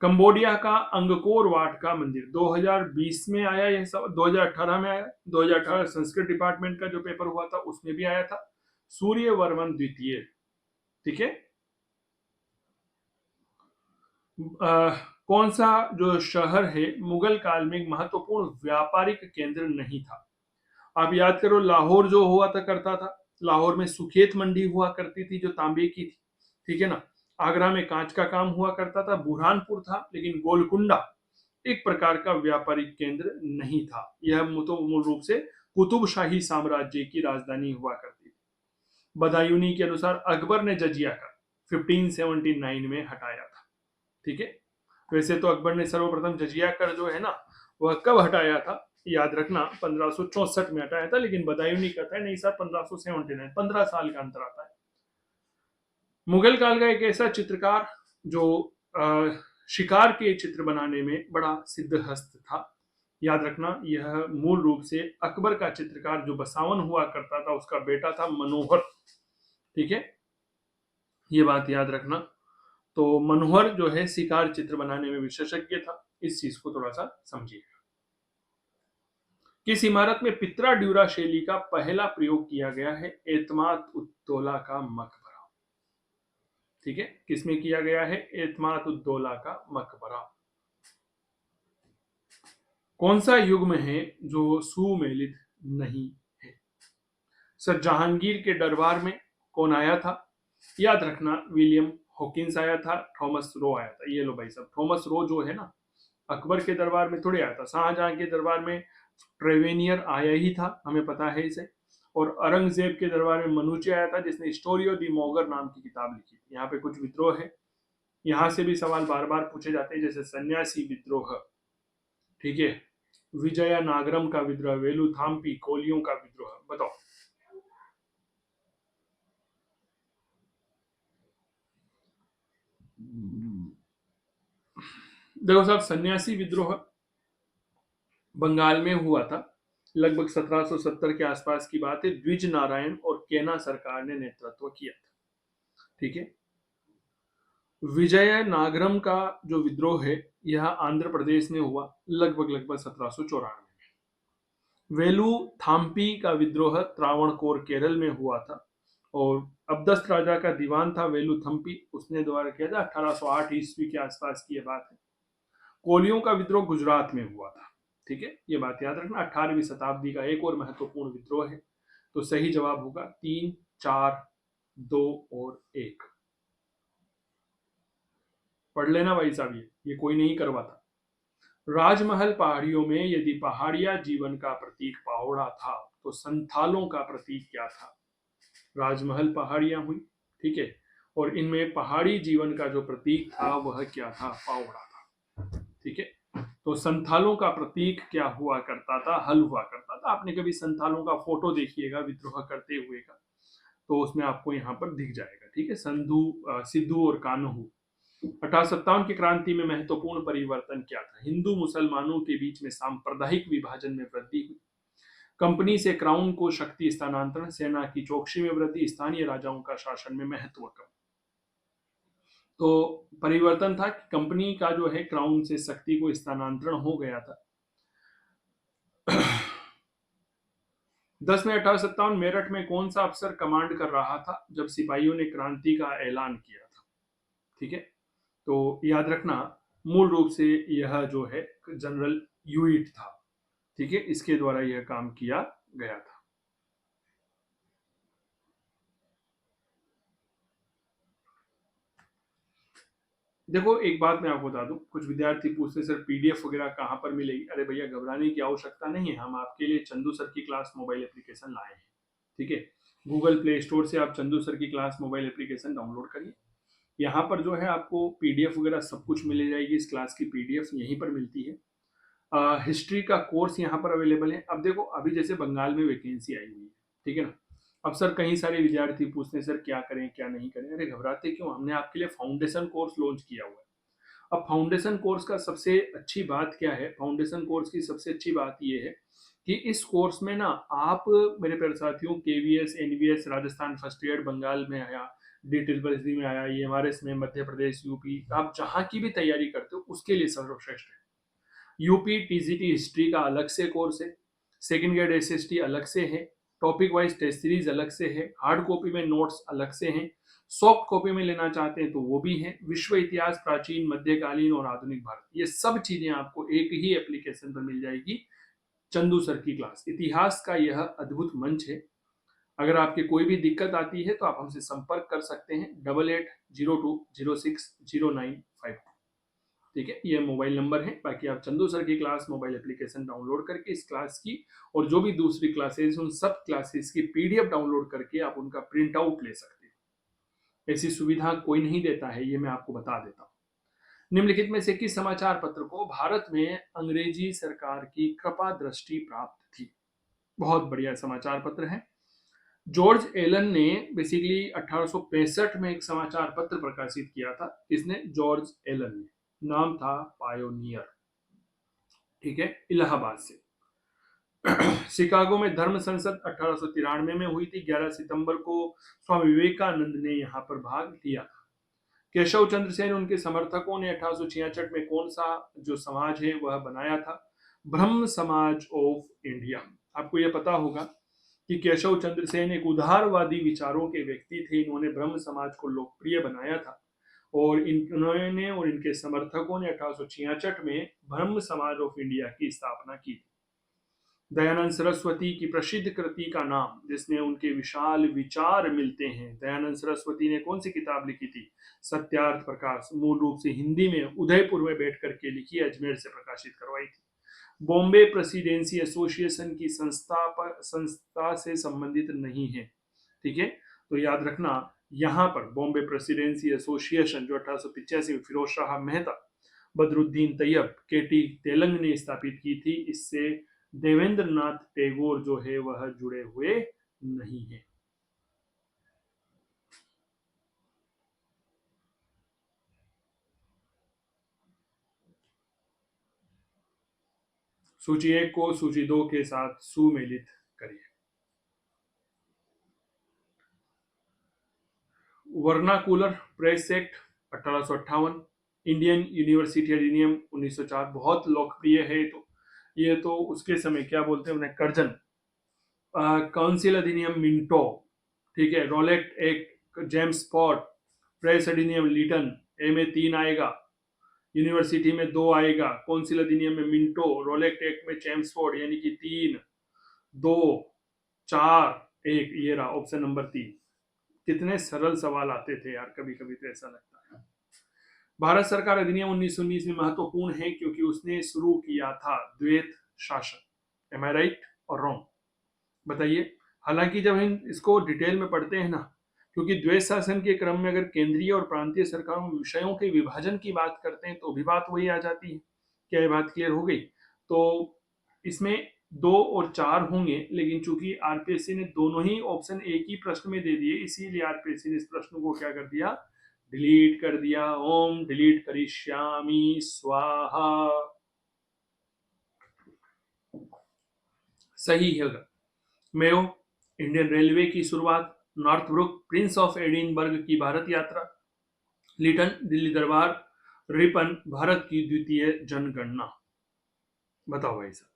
कंबोडिया का अंगकोर वाट का मंदिर 2020 में आया, यह सब 2018 में आया। 2018 संस्कृत डिपार्टमेंट का जो पेपर हुआ था उसमें भी आया था। सूर्यवर्मन द्वितीय। ठीक है, कौन सा जो शहर है मुगल काल में एक महत्वपूर्ण व्यापारिक केंद्र नहीं था? आप याद करो, लाहौर जो हुआ था करता था, लाहौर में सुखेत मंडी हुआ करती थी जो तांबे की थी। ठीक है ना? आगरा में कांच का काम हुआ करता था, बुरहानपुर था, लेकिन गोलकुंडा एक प्रकार का व्यापारिक केंद्र नहीं था। यह तो मूल रूप से कुतुब शाही साम्राज्य की राजधानी हुआ करती थी। बदायूनी के अनुसार अकबर ने जजिया कर 1579 में हटाया था। ठीक है, वैसे तो अकबर ने सर्वप्रथम जजिया कर जो है ना, वह कब हटाया था? याद रखना, 1564 में हटाया था, लेकिन बदायूनी कहता है नहीं सर 1579, 15 साल का अंतर आता है। मुगल काल का एक ऐसा चित्रकार जो शिकार के चित्र बनाने में बड़ा सिद्धहस्त था। याद रखना, यह मूल रूप से अकबर का चित्रकार जो बसावन हुआ करता था, उसका बेटा था मनोहर। ठीक है, ये बात याद रखना। तो मनोहर जो है शिकार चित्र बनाने में विशेषज्ञ था। इस चीज को थोड़ा सा समझिएगा। किस इमारत में पित्रा ड्यूरा शैली का पहला प्रयोग किया गया है? एतमाद उद्दौला का मकबरा। ठीक है, किसमें किया गया है? एतमाद उद्दौला का मकबरा। कौन सा युग्म है जो सुमेलित नहीं है? सर जहांगीर के दरबार में कौन आया था? याद रखना, विलियम हॉकिंस आया था, थॉमस रो आया था। ये लो भाई साहब, थॉमस रो जो है ना, अकबर के दरबार में थोड़ी आया था, शाहजहां के दरबार में ट्रेवेनियर आया ही था, हमें पता है इसे। और औरंगजेब के दरबार में मनुचे आया था, जिसने स्टोरी ऑफ दी मोगर नाम की किताब लिखी थी। यहाँ पे कुछ विद्रोह है, यहाँ से भी सवाल बार बार पूछे जाते हैं, जैसे सन्यासी विद्रोह, ठीक है, विजया नागरम का विद्रोह, वेलुथाम्पी, कोलियों का विद्रोह, बताओ। देखो साहब, सन्यासी विद्रोह बंगाल में हुआ था, लगभग 1770 के आसपास की बात है। द्विज नारायण और केना सरकार ने नेतृत्व किया था, ठीक है। विजय नागरम का जो विद्रोह है, यह आंध्र प्रदेश में हुआ, लगभग 1794 में। वेलु थाम्पी का विद्रोह त्रावणकोर केरल में हुआ था, और अब्दस्त राजा का दीवान था वेलु थम्पी, उसने द्वारा किया था, 1808 ईस्वी के आसपास की यह बात है। कोलियों का विद्रोह गुजरात में हुआ था, ठीक है, ये बात याद रखना। 18वीं शताब्दी का एक और महत्वपूर्ण विद्रोह है। तो सही जवाब होगा 3, 4, 2 और 1। पढ़ लेना भाई साहब, ये कोई नहीं करवाता। राजमहल पहाड़ियों में यदि पहाड़िया जीवन का प्रतीक पावड़ा था, तो संथालों का प्रतीक क्या था? राजमहल पहाड़ियां हुई, ठीक है, और इनमें पहाड़ी जीवन का जो प्रतीक था वह क्या था? पावड़ा था, ठीक है। तो संथालों का प्रतीक क्या हुआ करता था? हल हुआ करता था। आपने कभी संथालों का फोटो देखिएगा विद्रोह करते हुए का, तो उसमें आपको यहाँ पर दिख जाएगा, ठीक है। सिद्धू और कान्हू। 1857 की क्रांति में महत्वपूर्ण परिवर्तन क्या था? हिंदू मुसलमानों के बीच में सांप्रदायिक विभाजन में वृद्धि हुई, कंपनी से क्राउन को शक्ति स्थानांतरण, सेना की चौकसी में वृद्धि, स्थानीय राजाओं का शासन में महत्व कम। तो परिवर्तन था कि कंपनी का जो है क्राउन से शक्ति को स्थानांतरण हो गया था। 10 में 1857 मेरठ में कौन सा अफसर कमांड कर रहा था जब सिपाहियों ने क्रांति का ऐलान किया था? ठीक है, तो याद रखना, मूल रूप से यह जो है जनरल यूइट था, ठीक है, इसके द्वारा यह काम किया गया था। देखो एक बात मैं आपको बता दूं, कुछ विद्यार्थी पूछते सर पीडीएफ वगैरह कहाँ पर मिलेगी? अरे भैया घबराने की आवश्यकता नहीं है, हम आपके लिए चंदू सर की क्लास मोबाइल एप्लीकेशन लाए हैं, ठीक है। गूगल प्ले स्टोर से आप चंदू सर की क्लास मोबाइल एप्लीकेशन डाउनलोड करिए। यहाँ पर जो है आपको पीडीएफ वगैरह सब कुछ मिल जाएगी, इस क्लास की पीडीएफ यहीं पर मिलती है। हिस्ट्री का कोर्स यहाँ पर अवेलेबल है। अब देखो, अभी जैसे बंगाल में वैकेंसी आई हुई है, ठीक है ना। अब सर कई सारे विद्यार्थी पूछते हैं सर क्या करें क्या नहीं करें। अरे घबराते क्यों, हमने आपके लिए फाउंडेशन कोर्स लॉन्च किया हुआ है। अब फाउंडेशन कोर्स का सबसे अच्छी बात क्या है? फाउंडेशन कोर्स की सबसे अच्छी बात यह है कि इस कोर्स में ना आप, मेरे प्यारे साथियों, KVS, NVS, Rajasthan first year Bengal में आया, डी में आया, ईएमआरएस में मध्य प्रदेश, यूपी, आप जहां की भी तैयारी करते हो उसके लिए सर्वश्रेष्ठ है। यूपी टीजीटी हिस्ट्री का अलग से कोर्स है, सेकंड ग्रेड एसएसटी अलग से है, टॉपिक वाइज टेस्ट सीरीज अलग से है, हार्ड कॉपी में नोट्स अलग से हैं, सॉफ्ट कॉपी में लेना चाहते हैं तो वो भी है, विश्व इतिहास, प्राचीन, मध्यकालीन और आधुनिक भारत, ये सब चीजें आपको एक ही एप्लीकेशन पर मिल जाएगी। चंदू सर की क्लास इतिहास का यह अद्भुत मंच है। अगर आपकी कोई भी दिक्कत आती है तो आप हमसे संपर्क कर सकते हैं, 8802060952, ठीक है, ये मोबाइल नंबर है। बाकी आप चंदू सर की क्लास मोबाइल एप्लीकेशन डाउनलोड करके इस क्लास की और जो भी दूसरी क्लासेस उन सब क्लासेस की पीडीएफ डाउनलोड करके आप उनका प्रिंट आउट ले सकते हैं। ऐसी सुविधा कोई नहीं देता है, ये मैं आपको बता देता हूँ। निम्नलिखित में से किस समाचार पत्र को भारत में अंग्रेजी सरकार की कृपा दृष्टि प्राप्त थी? बहुत बढ़िया समाचार पत्र है। जॉर्ज एलन ने बेसिकली 1865 में एक समाचार पत्र प्रकाशित किया था। इसने जॉर्ज एलन ने, नाम था पायोनियर, ठीक है, इलाहाबाद से। शिकागो में धर्म संसद 1893 में हुई थी, 11 सितंबर को स्वामी विवेकानंद ने यहाँ पर भाग लिया था। केशव चंद्र सेन, उनके समर्थकों ने 1866 में कौन सा जो समाज है वह बनाया था? ब्रह्म समाज ऑफ इंडिया। आपको यह पता होगा कि केशव चंद्र सेन एक उदारवादी विचारों के व्यक्ति थे। इन्होंने ब्रह्म समाज को लोकप्रिय बनाया था, और इन्होंने और इनके समर्थकों ने 1866 में ब्रह्म समाज ऑफ इंडिया की स्थापना की थी। दयानंद सरस्वती की प्रसिद्ध कृति का नाम जिसमें उनके विशाल विचार मिलते हैं। दयानंद सरस्वती ने कौन सी किताब लिखी थी? सत्यार्थ प्रकाश। मूल रूप से हिंदी में उदयपुर में बैठ करके लिखी, अजमेर से प्रकाशित करवाई थी। बॉम्बे प्रेसिडेंसी एसोसिएशन की संस्था से संबंधित नहीं है। ठीक है, तो याद रखना यहाँ पर बॉम्बे प्रेसिडेंसी एसोसिएशन जो 1885 में फिरोज शाह मेहता, बदरुद्दीन तैयब, केटी तेलंग ने स्थापित की थी, इससे देवेंद्र नाथ टैगोर जो है वह जुड़े हुए नहीं है। सूची 1 को सूची 2 के साथ सुमेलित करिए। Vernacular press act 1858, Indian university अधिनियम 1904, बहुत लोकप्रिय है। तो ये तो उसके समय क्या बोलते हैं उन्हें, कर्जन। काउंसिल अधिनियम मिंटो, ठीक है। रोलेक्ट एक्ट जेम्स स्पॉट, प्रेस अधिनियम लीटन, ए में 3 आएगा, यूनिवर्सिटी में 2 आएगा, काउंसिल अधिनियम में मिंटो, रोलेक्ट एक्ट में चेम्सफोर्ड, यानी कि 3 2 4 1, ये रहा ऑप्शन नंबर 3। कितने सरल सवाल आते थे यार, कभी कभी तो ऐसा लगता है। भारत सरकार अधिनियम 1919 में महत्वपूर्ण है क्योंकि उसने शुरू किया था द्वैत शासन। एम आई राइट और रॉन्ग? बताइए। हालांकि जब हम इसको डिटेल में पढ़ते हैं ना, क्योंकि द्वैत शासन के क्रम में अगर केंद्रीय और प्रांतीय सरकारों विषयों के विभाजन की बात करते हैं तो भी बात वही आ जाती है। क्या ये बात क्लियर हो गई? तो इसमें 2 और 4 होंगे, लेकिन चूंकि आरपीएससी ने दोनों ही ऑप्शन एक ही प्रश्न में दे दिए, इसीलिए आरपीएससी ने इस प्रश्न को क्या कर दिया, डिलीट कर दिया। ओम डिलीट करिष्यामि स्वाहा। सही है। मेयो, इंडियन रेलवे की शुरुआत, नॉर्थब्रुक, प्रिंस ऑफ एडिनबर्ग की भारत यात्रा, लिटन, दिल्ली दरबार, रिपन, भारत की द्वितीय जनगणना। बताओ भाई साहब।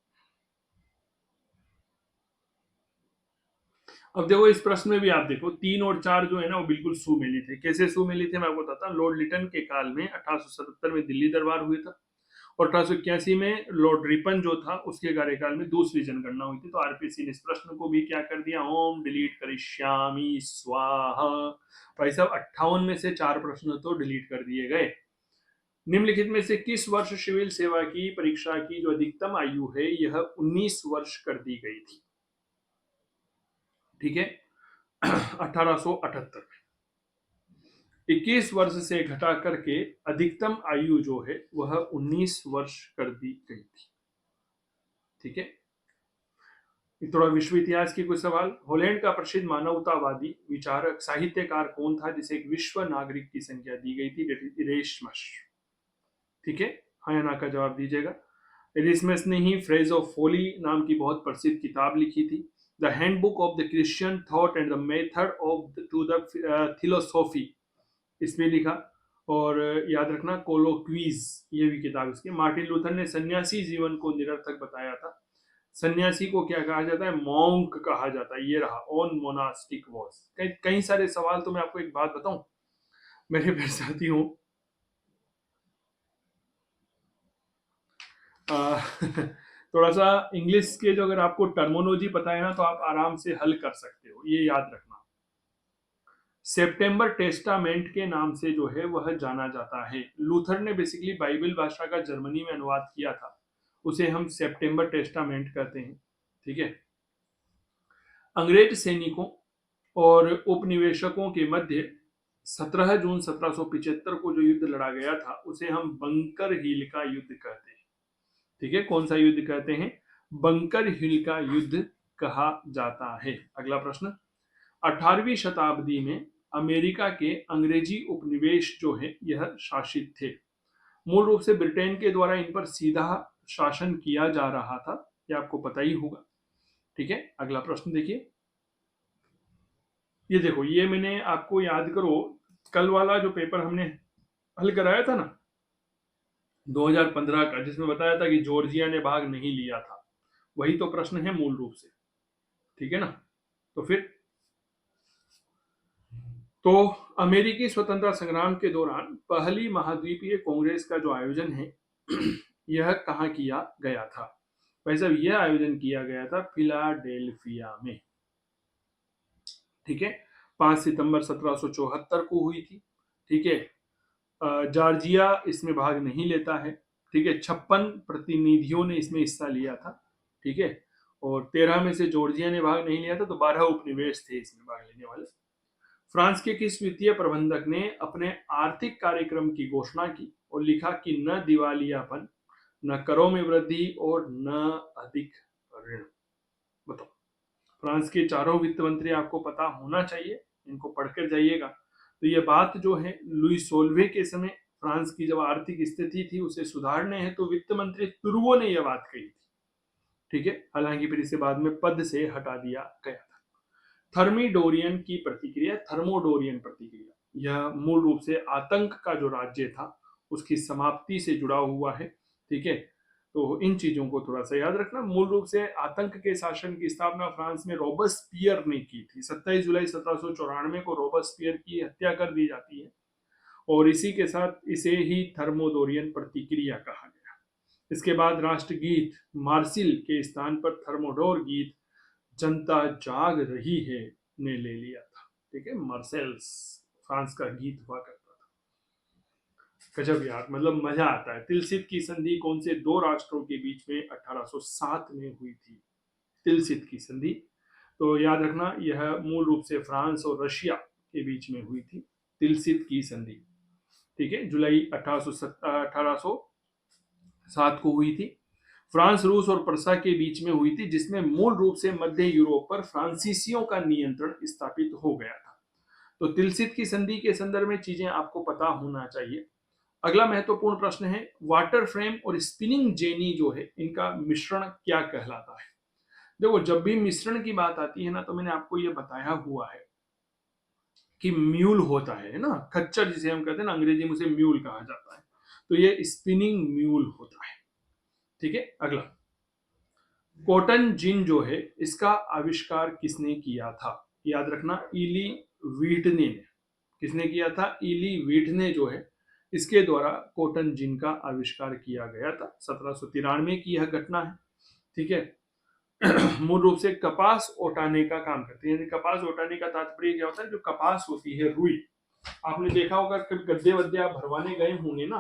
अब देखो इस प्रश्न में भी आप देखो 3 और 4 जो है ना वो बिल्कुल सुमेलित थे। कैसे सुमेलित थे मैं आपको बताता हूँ। लॉर्ड लिटन के काल में 1877 में दिल्ली दरबार हुआ था, और 1881 में लॉर्ड रिपन जो था उसके कार्यकाल में दूसरी जनगणना हुई थी। तो आरपीसी ने इस प्रश्न को भी क्या कर दिया, ओम डिलीट करिष्यामि स्वाहा। भाई साहब 58 में से 4 प्रश्न तो डिलीट कर दिए गए। निम्नलिखित में से किस वर्ष सिविल सेवा की परीक्षा की जो अधिकतम आयु है यह 19 वर्ष कर दी गई थी? ठीक है, 1878 में 21 वर्ष से घटा करके अधिकतम आयु जो है वह 19 वर्ष कर दी गई थी। ठीक है, थोड़ा विश्व इतिहास की कुछ सवाल। हॉलैंड का प्रसिद्ध मानवतावादी विचारक साहित्यकार कौन था जिसे एक विश्व नागरिक की संज्ञा दी गई थी? इरेस्मस। ठीक है, हाँ या ना का जवाब दीजिएगा। इरेस्मस ने ही फ्रेज ऑफ फोली नाम की बहुत प्रसिद्ध किताब लिखी थी। The handbook of the Christian thought and the method of to the philosophy, इसमें लिखा। और याद रखना कोलोक्वीज, ये भी किताब इसकी। मार्टिन लूथर ने सन्यासी जीवन को निरर्थक बताया था। सन्यासी को क्या कहा जाता है? मॉन्क कहा जाता है। ये रहा ऑन मोनास्टिक वॉज। कई सारे सवाल। तो मैं आपको एक बात बताऊं, मेरे प्यारे साथियों, थोड़ा सा इंग्लिश के जो अगर आपको टर्मोलॉजी पता है ना तो आप आराम से हल कर सकते हो, ये याद रखना। सेप्टेम्बर टेस्टामेंट के नाम से जो है वह जाना जाता है। लूथर ने बेसिकली बाइबल भाषा का जर्मनी में अनुवाद किया था, उसे हम सेप्टेम्बर टेस्टामेंट कहते हैं। ठीक है, अंग्रेज सैनिकों और उपनिवेशकों के मध्य 17 जून 1775 को जो युद्ध लड़ा गया था उसे हम बंकर हिल का युद्ध कहते हैं। ठीक है, कौन सा युद्ध कहते हैं? बंकर हिल का युद्ध कहा जाता है। अगला प्रश्न, 18वीं शताब्दी में अमेरिका के अंग्रेजी उपनिवेश जो है यह शासित थे। मूल रूप से ब्रिटेन के द्वारा इन पर सीधा शासन किया जा रहा था, यह आपको पता ही होगा। ठीक है, अगला प्रश्न देखिए। ये देखो, ये मैंने आपको याद करो कल वाला जो पेपर हमने हल कराया था ना 2015 का, जिसमें बताया था कि जॉर्जिया ने भाग नहीं लिया था, वही तो प्रश्न है मूल रूप से। ठीक है ना? तो फिर तो अमेरिकी स्वतंत्रता संग्राम के दौरान पहली महाद्वीपीय कांग्रेस का जो आयोजन है यह कहाँ किया गया था? भाई साहब यह आयोजन किया गया था फिलाडेल्फिया में। ठीक है, 5 सितंबर 1774 को हुई थी। ठीक है, जॉर्जिया इसमें भाग नहीं लेता है। ठीक है, 56 प्रतिनिधियों ने इसमें हिस्सा लिया था। ठीक है, और 13 में से जॉर्जिया ने भाग नहीं लिया था, तो 12 उपनिवेश थे इसमें भाग लेने वाले। फ्रांस के किस वित्तीय प्रबंधक ने अपने आर्थिक कार्यक्रम की घोषणा की और लिखा कि न दिवालियापन, न करों में वृद्धि और न अधिक ऋण? बताओ। फ्रांस के चारों वित्त मंत्री आपको पता होना चाहिए, इनको पढ़कर जाइएगा। तो ये बात जो है लुई सोल्वे के समय फ्रांस की जब आर्थिक स्थिति थी उसे सुधारने हैं, तो वित्त मंत्री तुर्गो ने यह बात कही थी। ठीक है, हालांकि फिर इसे बाद में पद से हटा दिया गया था। थर्मिडोरियन की प्रतिक्रिया, थर्मोडोरियन प्रतिक्रिया, यह मूल रूप से आतंक का जो राज्य था उसकी समाप्ति से जुड़ा हुआ है। ठीक है, तो इन चीजों को थोड़ा सा याद रखना। मूल रूप से आतंक के शासन की स्थापना फ्रांस में रॉबस्पियर ने की थी। 27 जुलाई 1794 को रॉबस्पियर की हत्या कर दी जाती है और इसी के साथ इसे ही थर्मोडोरियन प्रतिक्रिया कहा गया। इसके बाद राष्ट्रगीत मार्सिल के स्थान पर थर्मोडोर गीत जनता जाग रही है ने ले लिया था। ठीक है, मार्सेल्स फ्रांस का गीत हुआ करता था। गजब यार, मतलब मजा आता है। तिलसित की संधि कौन से दो राष्ट्रों के बीच में 1807 में हुई थी? तिलसित की संधि, तो याद रखना यह मूल रूप से फ्रांस और रशिया के बीच में हुई थी, तिलसित की संधि। ठीक है, जुलाई 1807 को हुई थी। फ्रांस, रूस और प्रसा के बीच में हुई थी, जिसमें मूल रूप से मध्य यूरोप पर फ्रांसीसियों का नियंत्रण स्थापित हो गया था। तो तिलसित की संधि के संदर्भ में चीजें आपको पता होना चाहिए। अगला महत्वपूर्ण प्रश्न है, वाटर फ्रेम और स्पिनिंग जेनी जो है इनका मिश्रण क्या कहलाता है? देखो, जब भी मिश्रण की बात आती है ना, तो मैंने आपको यह बताया हुआ है कि म्यूल होता है ना, खच्चर जिसे हम कहते हैं ना, अंग्रेजी में उसे म्यूल कहा जाता है। तो ये स्पिनिंग म्यूल होता है। ठीक है, अगला, कॉटन जिन जो है इसका आविष्कार किसने किया था? याद रखना, इली वीटने ने। किसने किया था? इली वीटने जो है इसके द्वारा कॉटन जिन का आविष्कार किया गया था। 1793 की यह घटना है। ठीक है, मूल रूप से कपास ओटाने का काम करते हैं। कपास ओटाने का तात्पर्य क्या होता है? जो कपास होती है, रुई, आपने देखा होगा कभी गद्दे वद्दे आप भरवाने गए होंगे ना,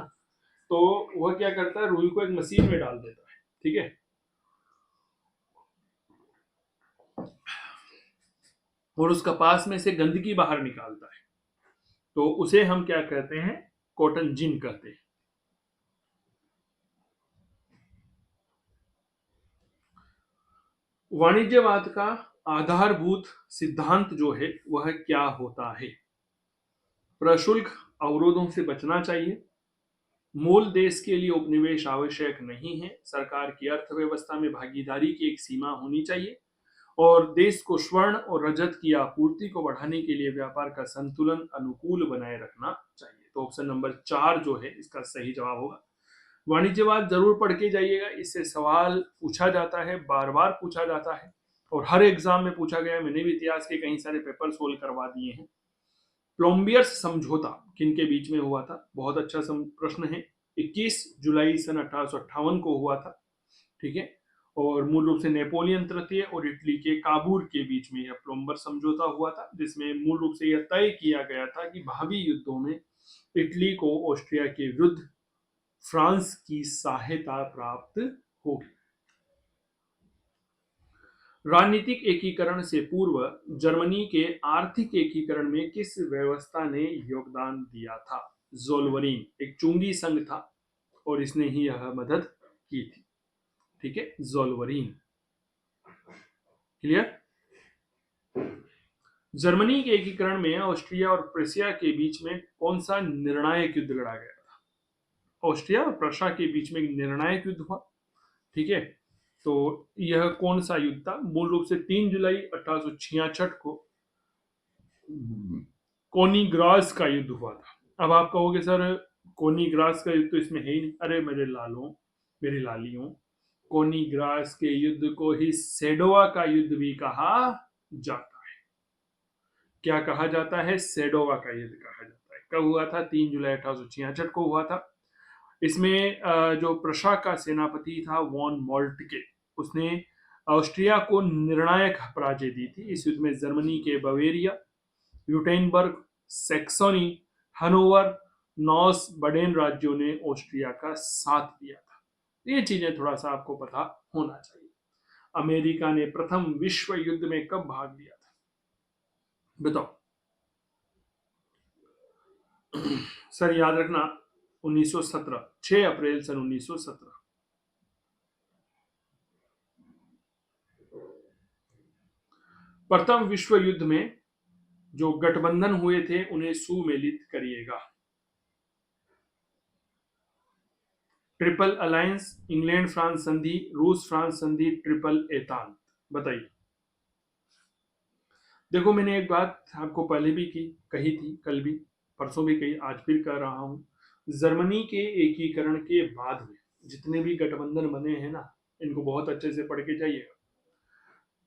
तो वह क्या करता है, रुई को एक मशीन में डाल देता है। ठीक है, और उस कपास में से गंदगी बाहर निकालता है, तो उसे हम क्या कहते हैं? कॉटन जिन कहते हैं। वाणिज्यवाद का आधारभूत सिद्धांत जो है वह क्या होता है? प्रशुल्क अवरोधों से बचना चाहिए, मूल देश के लिए उपनिवेश आवश्यक नहीं है, सरकार की अर्थव्यवस्था में भागीदारी की एक सीमा होनी चाहिए, और देश को स्वर्ण और रजत की आपूर्ति को बढ़ाने के लिए व्यापार का संतुलन अनुकूल बनाए रखना चाहिए। तो ऑप्शन नंबर 4 जो है इसका सही जवाब होगा। वाणिज्यवाद जरूर पढ़ के जाइएगा, इससे सवाल पूछा जाता है, बार बार पूछा जाता है और हर एग्जाम में पूछा गया। मैंने भी इतिहास के कई सारे पेपर सोल्व करवा दिए हैं। प्लोम्बियर्स समझौता किन के बीच में हुआ था? बहुत अच्छा प्रश्न है। 21 जुलाई सन 1858 को हुआ था। ठीक है, और मूल रूप से नेपोलियन तृतीय और इटली के काबूल के बीच में यह प्लोम्बर समझौता हुआ था, जिसमें मूल रूप से यह तय किया गया था कि भावी युद्धों में इटली को ऑस्ट्रिया के विरुद्ध फ्रांस की सहायता प्राप्त होगी। राजनीतिक एकीकरण से पूर्व जर्मनी के आर्थिक एकीकरण में किस व्यवस्था ने योगदान दिया था? जोलवरीन एक चुंगी संघ था और इसने ही यह मदद की थी। ठीक है, जोलवरीन। क्लियर? जर्मनी के एकीकरण में ऑस्ट्रिया और प्रेशिया के बीच में कौन सा निर्णायक युद्ध लड़ा गया था? ऑस्ट्रिया और प्रशा के बीच में एक निर्णायक युद्ध हुआ। ठीक है, तो यह कौन सा युद्ध था? मूल रूप से 3 जुलाई 1866 को कोनिग्रास का युद्ध हुआ था। अब आप कहोगे सर कोनिग्रास का युद्ध तो इसमें है ही नहीं। अरे मेरे लालों, मेरी लालियों, कोनिग्रास के युद्ध को ही सेडोवा का युद्ध भी कहा जाता है। क्या कहा जाता है? सेडोवा का युद्ध कहा जाता है। कब हुआ था? 3 जुलाई 1866 को हुआ था। इसमें जो प्रशा का सेनापति था वॉन मॉल्टके, उसने ऑस्ट्रिया को निर्णायक पराजय दी थी। इस युद्ध में जर्मनी के बवेरिया, यूटेनबर्ग, सैक्सोनी, हनोवर, नॉस बडेन राज्यों ने ऑस्ट्रिया का साथ दिया था। ये चीजें थोड़ा सा आपको पता होना चाहिए। अमेरिका ने प्रथम विश्व युद्ध में कब भाग लिया था, बताओ। सर याद रखना 1917, 6 अप्रैल सन 1917। प्रथम विश्व युद्ध में जो गठबंधन हुए थे उन्हें सुमेलित करिएगा। ट्रिपल अलायंस, इंग्लैंड फ्रांस संधि, रूस फ्रांस संधि, ट्रिपल एतांत, बताइए। देखो मैंने एक बात आपको पहले भी कही थी, कल भी, परसों भी कही, आज फिर कह रहा हूं। जर्मनी के एकीकरण के बाद में जितने भी गठबंधन बने हैं ना, इनको बहुत अच्छे से पढ़ के जाइएगा।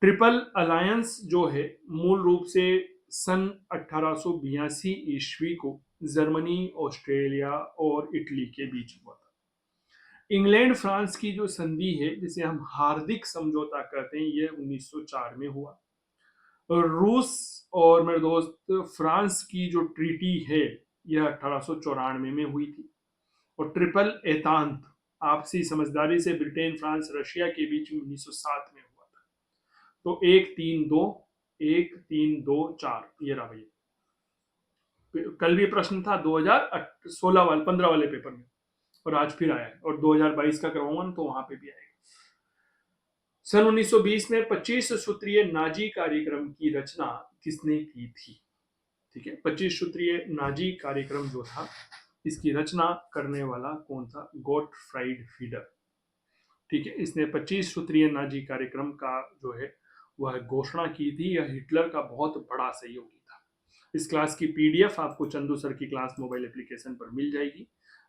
ट्रिपल अलायंस जो है मूल रूप से सन 1882 ईस्वी को जर्मनी, ऑस्ट्रेलिया और इटली के बीच हुआ था। इंग्लैंड फ्रांस की जो संधि है जिसे हम हार्दिक समझौता कहते हैं, यह 1904 में हुआ। रूस और मेरे दोस्त फ्रांस की जो ट्रीटी है यह 1894 में हुई थी। और ट्रिपल एतांत आपसी समझदारी से ब्रिटेन, फ्रांस, रशिया के बीच में 1907 में हुआ था। तो 1-3-2, 1-3-2-4, ये रहा भैया। कल भी प्रश्न था 2016 वाले 15 वाले पेपर में, और आज फिर आया है, और 2022 का करवाऊंगा तो वहां पे भी आएगा। सन 1920 में 25 सूत्रीय नाजी कार्यक्रम की रचना किसने की थी? ठीक है, 25 सूत्रीय नाजी कार्यक्रम जो था इसकी रचना करने वाला कौन था? गोटफ्राइड फीडर। ठीक है, इसने 25 सूत्रीय नाजी कार्यक्रम का जो है वह घोषणा की थी। यह हिटलर का बहुत बड़ा सहयोगी था। इस क्लास की पीडीएफ आपको चंदू सर की क्लास मोबाइल एप्लीकेशन पर मिल जाएगी।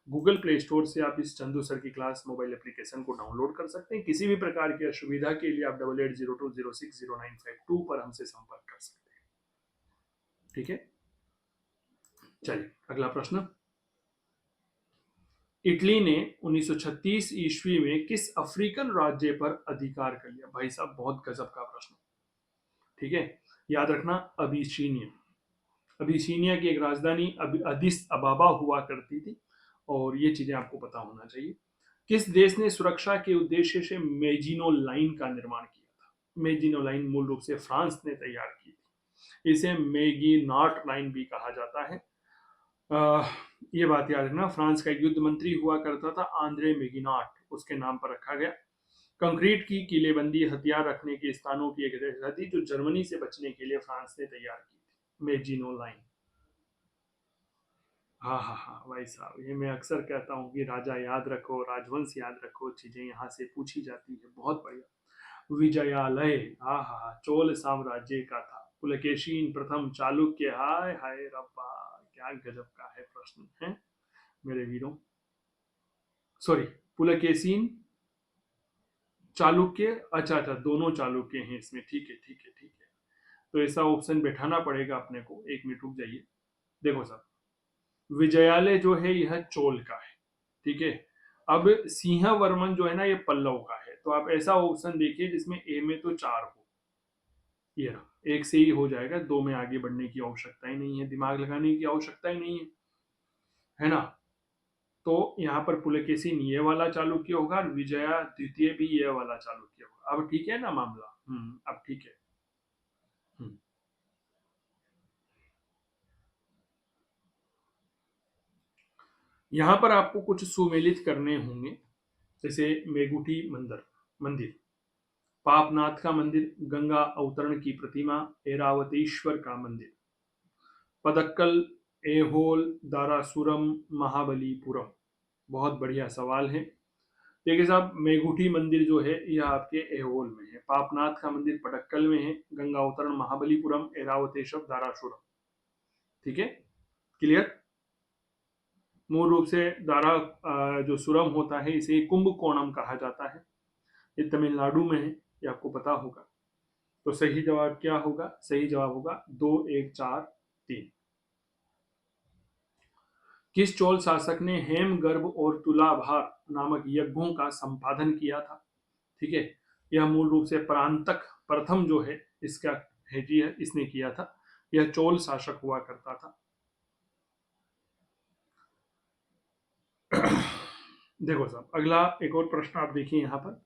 गूगल प्ले स्टोर से आप इस चंदू सर की क्लास मोबाइल एप्लीकेशन को डाउनलोड कर सकते हैं। किसी भी प्रकार की असुविधा के लिए आप 8802060952 पर हमसे संपर्क कर सकते हैं। ठीक है, चलिए अगला प्रश्न। इटली ने 1936 ईस्वी में किस अफ्रीकन राज्य पर अधिकार कर लिया? भाई साहब बहुत गजब का प्रश्न। ठीक है, याद रखना, अबिसीनिया। अबिसीनिया की एक राजधानी अदिस अबाबा हुआ करती थी, और ये चीजें आपको पता होना चाहिए। किस देश ने सुरक्षा के उद्देश्य से मेजिनो लाइन का निर्माण किया था? मेजिनो लाइन मूल रूप से फ्रांस ने तैयार की थी। इसे मेगिनाट लाइन भी कहा जाता है। ये बात याद रखना, फ्रांस का एक युद्ध मंत्री हुआ करता था आंद्रे मेगिनाट, उसके नाम पर रखा गया। कंक्रीट की किलेबंदी हथियार रखने के स्थानों की एक रेखा थी जो जर्मनी से बचने के लिए फ्रांस ने तैयार की थी, मेजिनो लाइन। हाँ हाँ हाँ भाई साहब, ये मैं अक्सर कहता हूँ कि राजा याद रखो, राजवंश याद रखो, चीजें यहाँ से पूछी जाती है। बहुत बढ़िया। विजयालय, हाँ हाँ हाँ, चोल साम्राज्य का था। पुलकेशिन प्रथम चालुक्य, हाय हाय रब्बा, क्या गजब का है प्रश्न है मेरे वीरों। सॉरी, पुलकेशिन, चालुक्य, अच्छा अच्छा, दोनों चालुक्य हैं इसमें। ठीक है ठीक है ठीक है। तो ऐसा ऑप्शन बैठाना पड़ेगा अपने को। एक मिनट रुक जाइए। देखो साहब, विजयालय जो है यह चोल का है। ठीक है, अब सिंह वर्मन जो है ना ये पल्लव का है। तो आप ऐसा ऑप्शन देखिए जिसमें ए में तो 4 हो। ये रहा, एक से ही हो जाएगा, दो में आगे बढ़ने की आवश्यकता ही नहीं है, दिमाग लगाने की आवश्यकता ही नहीं है ना। तो यहाँ पर पुलकेशिन ये वाला चालुक्य होगा, और विजया द्वितीय भी ये वाला चालुक्य होगा। अब ठीक है ना मामला? अब ठीक है। हम्म, यहाँ पर आपको कुछ सुमेलित करने होंगे, जैसे मेगुटी मंदिर, मंदिर पापनाथ का मंदिर, गंगा अवतरण की प्रतिमा, ऐरावतेश्वर का मंदिर, पदक्कल, एहोल, दारासुरम, महाबलीपुरम। बहुत बढ़िया सवाल है। देखिए साहब, मेघुटी मंदिर जो है यह आपके एहोल में है, पापनाथ का मंदिर पटक्कल में है, गंगा अवतरण महाबलीपुरम, ऐरावतेश्वर दारासुरम। ठीक है, क्लियर। मूल रूप से दारा जो सुरम होता है इसे कुंभकोणम कहा जाता है। ये तमिलनाडु में है, ये आपको पता होगा। तो सही जवाब क्या होगा? सही जवाब होगा 2-1-4-3। किस चोल शासक ने हेमगर्भ और तुलाभार नामक यज्ञों का संपादन किया था? ठीक है, यह मूल रूप से परांतक प्रथम जो है इसका हेजी है, इसने किया था। यह चोल शासक हुआ करता था। देखो साहब, अगला एक और प्रश्न आप देखिए यहाँ पर,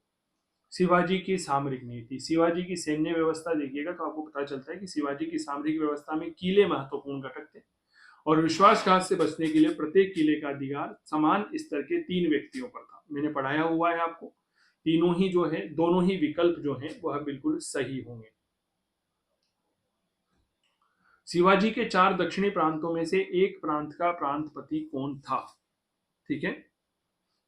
शिवाजी की सामरिक नीति। शिवाजी की सैन्य व्यवस्था देखिएगा तो आपको पता चलता है कि शिवाजी की सामरिक व्यवस्था में किले महत्वपूर्ण घटक थे और विश्वासघात से बचने के लिए प्रत्येक किले का अधिकार समान स्तर के 3 व्यक्तियों पर था। मैंने पढ़ाया हुआ है आपको, तीनों ही जो है, दोनों ही विकल्प जो हैं वह बिल्कुल सही होंगे। शिवाजी के 4 दक्षिणी प्रांतों में से एक प्रांत का प्रांतपति कौन था? ठीक है,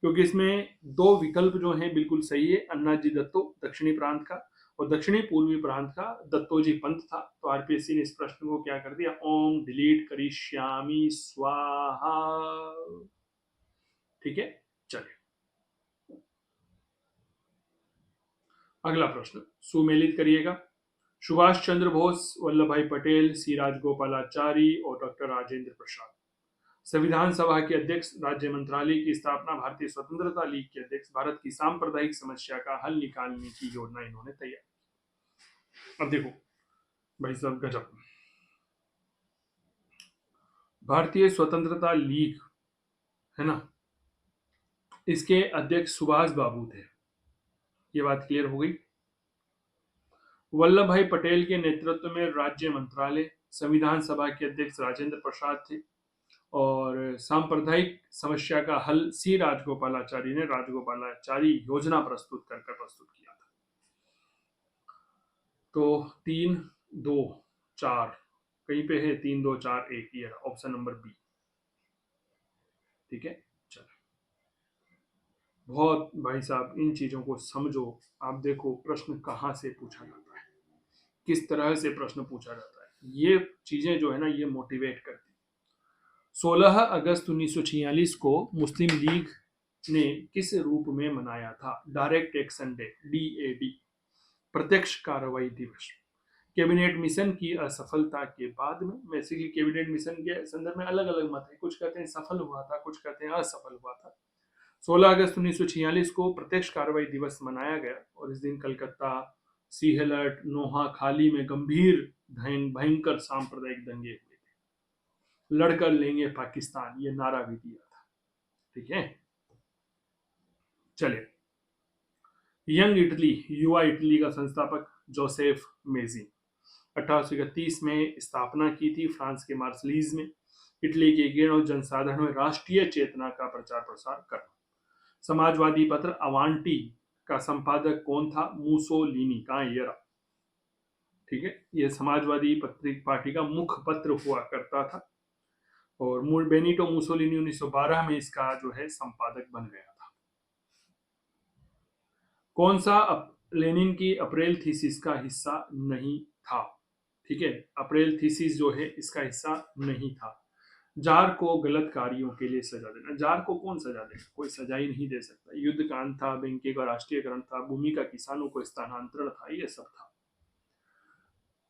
क्योंकि इसमें 2 विकल्प जो हैं बिल्कुल सही है। अन्नाजी दत्तो दक्षिणी प्रांत का और दक्षिणी पूर्वी प्रांत का दत्तोजी पंत था। तो आरपीएससी ने इस प्रश्न को क्या कर दिया, ओम डिलीट करिष्यामि स्वाहा। ठीक है, चलिए अगला प्रश्न सुमेलित करिएगा। सुभाष चंद्र बोस, वल्लभ भाई पटेल, सी राजगोपालाचारी और डॉक्टर राजेंद्र प्रसाद। संविधान सभा के अध्यक्ष, राज्य मंत्रालय की स्थापना, भारतीय स्वतंत्रता लीग के अध्यक्ष, भारत की सांप्रदायिक समस्या का हल निकालने की योजना इन्होंने तैयार। अब देखो भाई साहब, गजब। भारतीय स्वतंत्रता लीग है ना, इसके अध्यक्ष सुभाष बाबू थे, ये बात क्लियर हो गई। वल्लभ भाई पटेल के नेतृत्व में राज्य मंत्रालय, संविधान सभा के अध्यक्ष राजेंद्र प्रसाद थे और सांप्रदायिक समस्या का हल सी राजगोपालाचारी ने राजगोपालाचारी योजना प्रस्तुत कर प्रस्तुत किया था। तो 3, 2, 4 कहीं पे है, 3, 2, 4, 1, ये ऑप्शन नंबर बी। ठीक है, चलो बहुत भाई साहब इन चीजों को समझो। आप देखो प्रश्न कहाँ से पूछा जाता है, किस तरह से प्रश्न पूछा जाता है, ये चीजें जो है ना ये मोटिवेट करती। 16 अगस्त 1946 को मुस्लिम लीग ने किस रूप में मनाया था? डायरेक्ट एक्शन डे, DAD, प्रत्यक्ष कार्रवाई दिवस, कैबिनेट मिशन की असफलता के बाद में। बेसिकली कैबिनेट मिशन के संदर्भ में अलग अलग मत है, कुछ कहते हैं सफल हुआ था, कुछ कहते हैं असफल हुआ था। 16 अगस्त 1946 को प्रत्यक्ष कार्रवाई दिवस मनाया गया और इस दिन कलकत्ता, सीहलट, नोहाखाली में गंभीर भयंकर सांप्रदायिक दंगे हुए थे। लड़कर लेंगे पाकिस्तान, ये नारा भी दिया था। ठीक है, चलिए यंग इटली, युवा इटली का संस्थापक जोसेफ मेजी। 1831 में स्थापना की थी फ्रांस के मार्सलीज में। इटली के गेण और जनसाधारण में राष्ट्रीय चेतना का प्रचार प्रसार करना। समाजवादी पत्र अवांटी का संपादक कौन था? मुसोलिनी का ये रहा। ठीक है, यह समाजवादी पत्रिक पार्टी का मुख्य पत्र हुआ करता था और बेनिटो मुसोलिनी 1912 में इसका जो है संपादक बन गया था। कौन सा लेनिन की अप्रैल थीसिस का हिस्सा नहीं था? ठीक है, अप्रैल थीसिस जो है इसका हिस्सा नहीं था। जार को गलत कार्यों के लिए सजा देना। जार को कौन सजा देगा? कोई सजा ही नहीं दे सकता। युद्ध कांड था, बैंकिंग का राष्ट्रीयकरण था, भूमि का किसानों को स्थानांतरण था, ये सब था।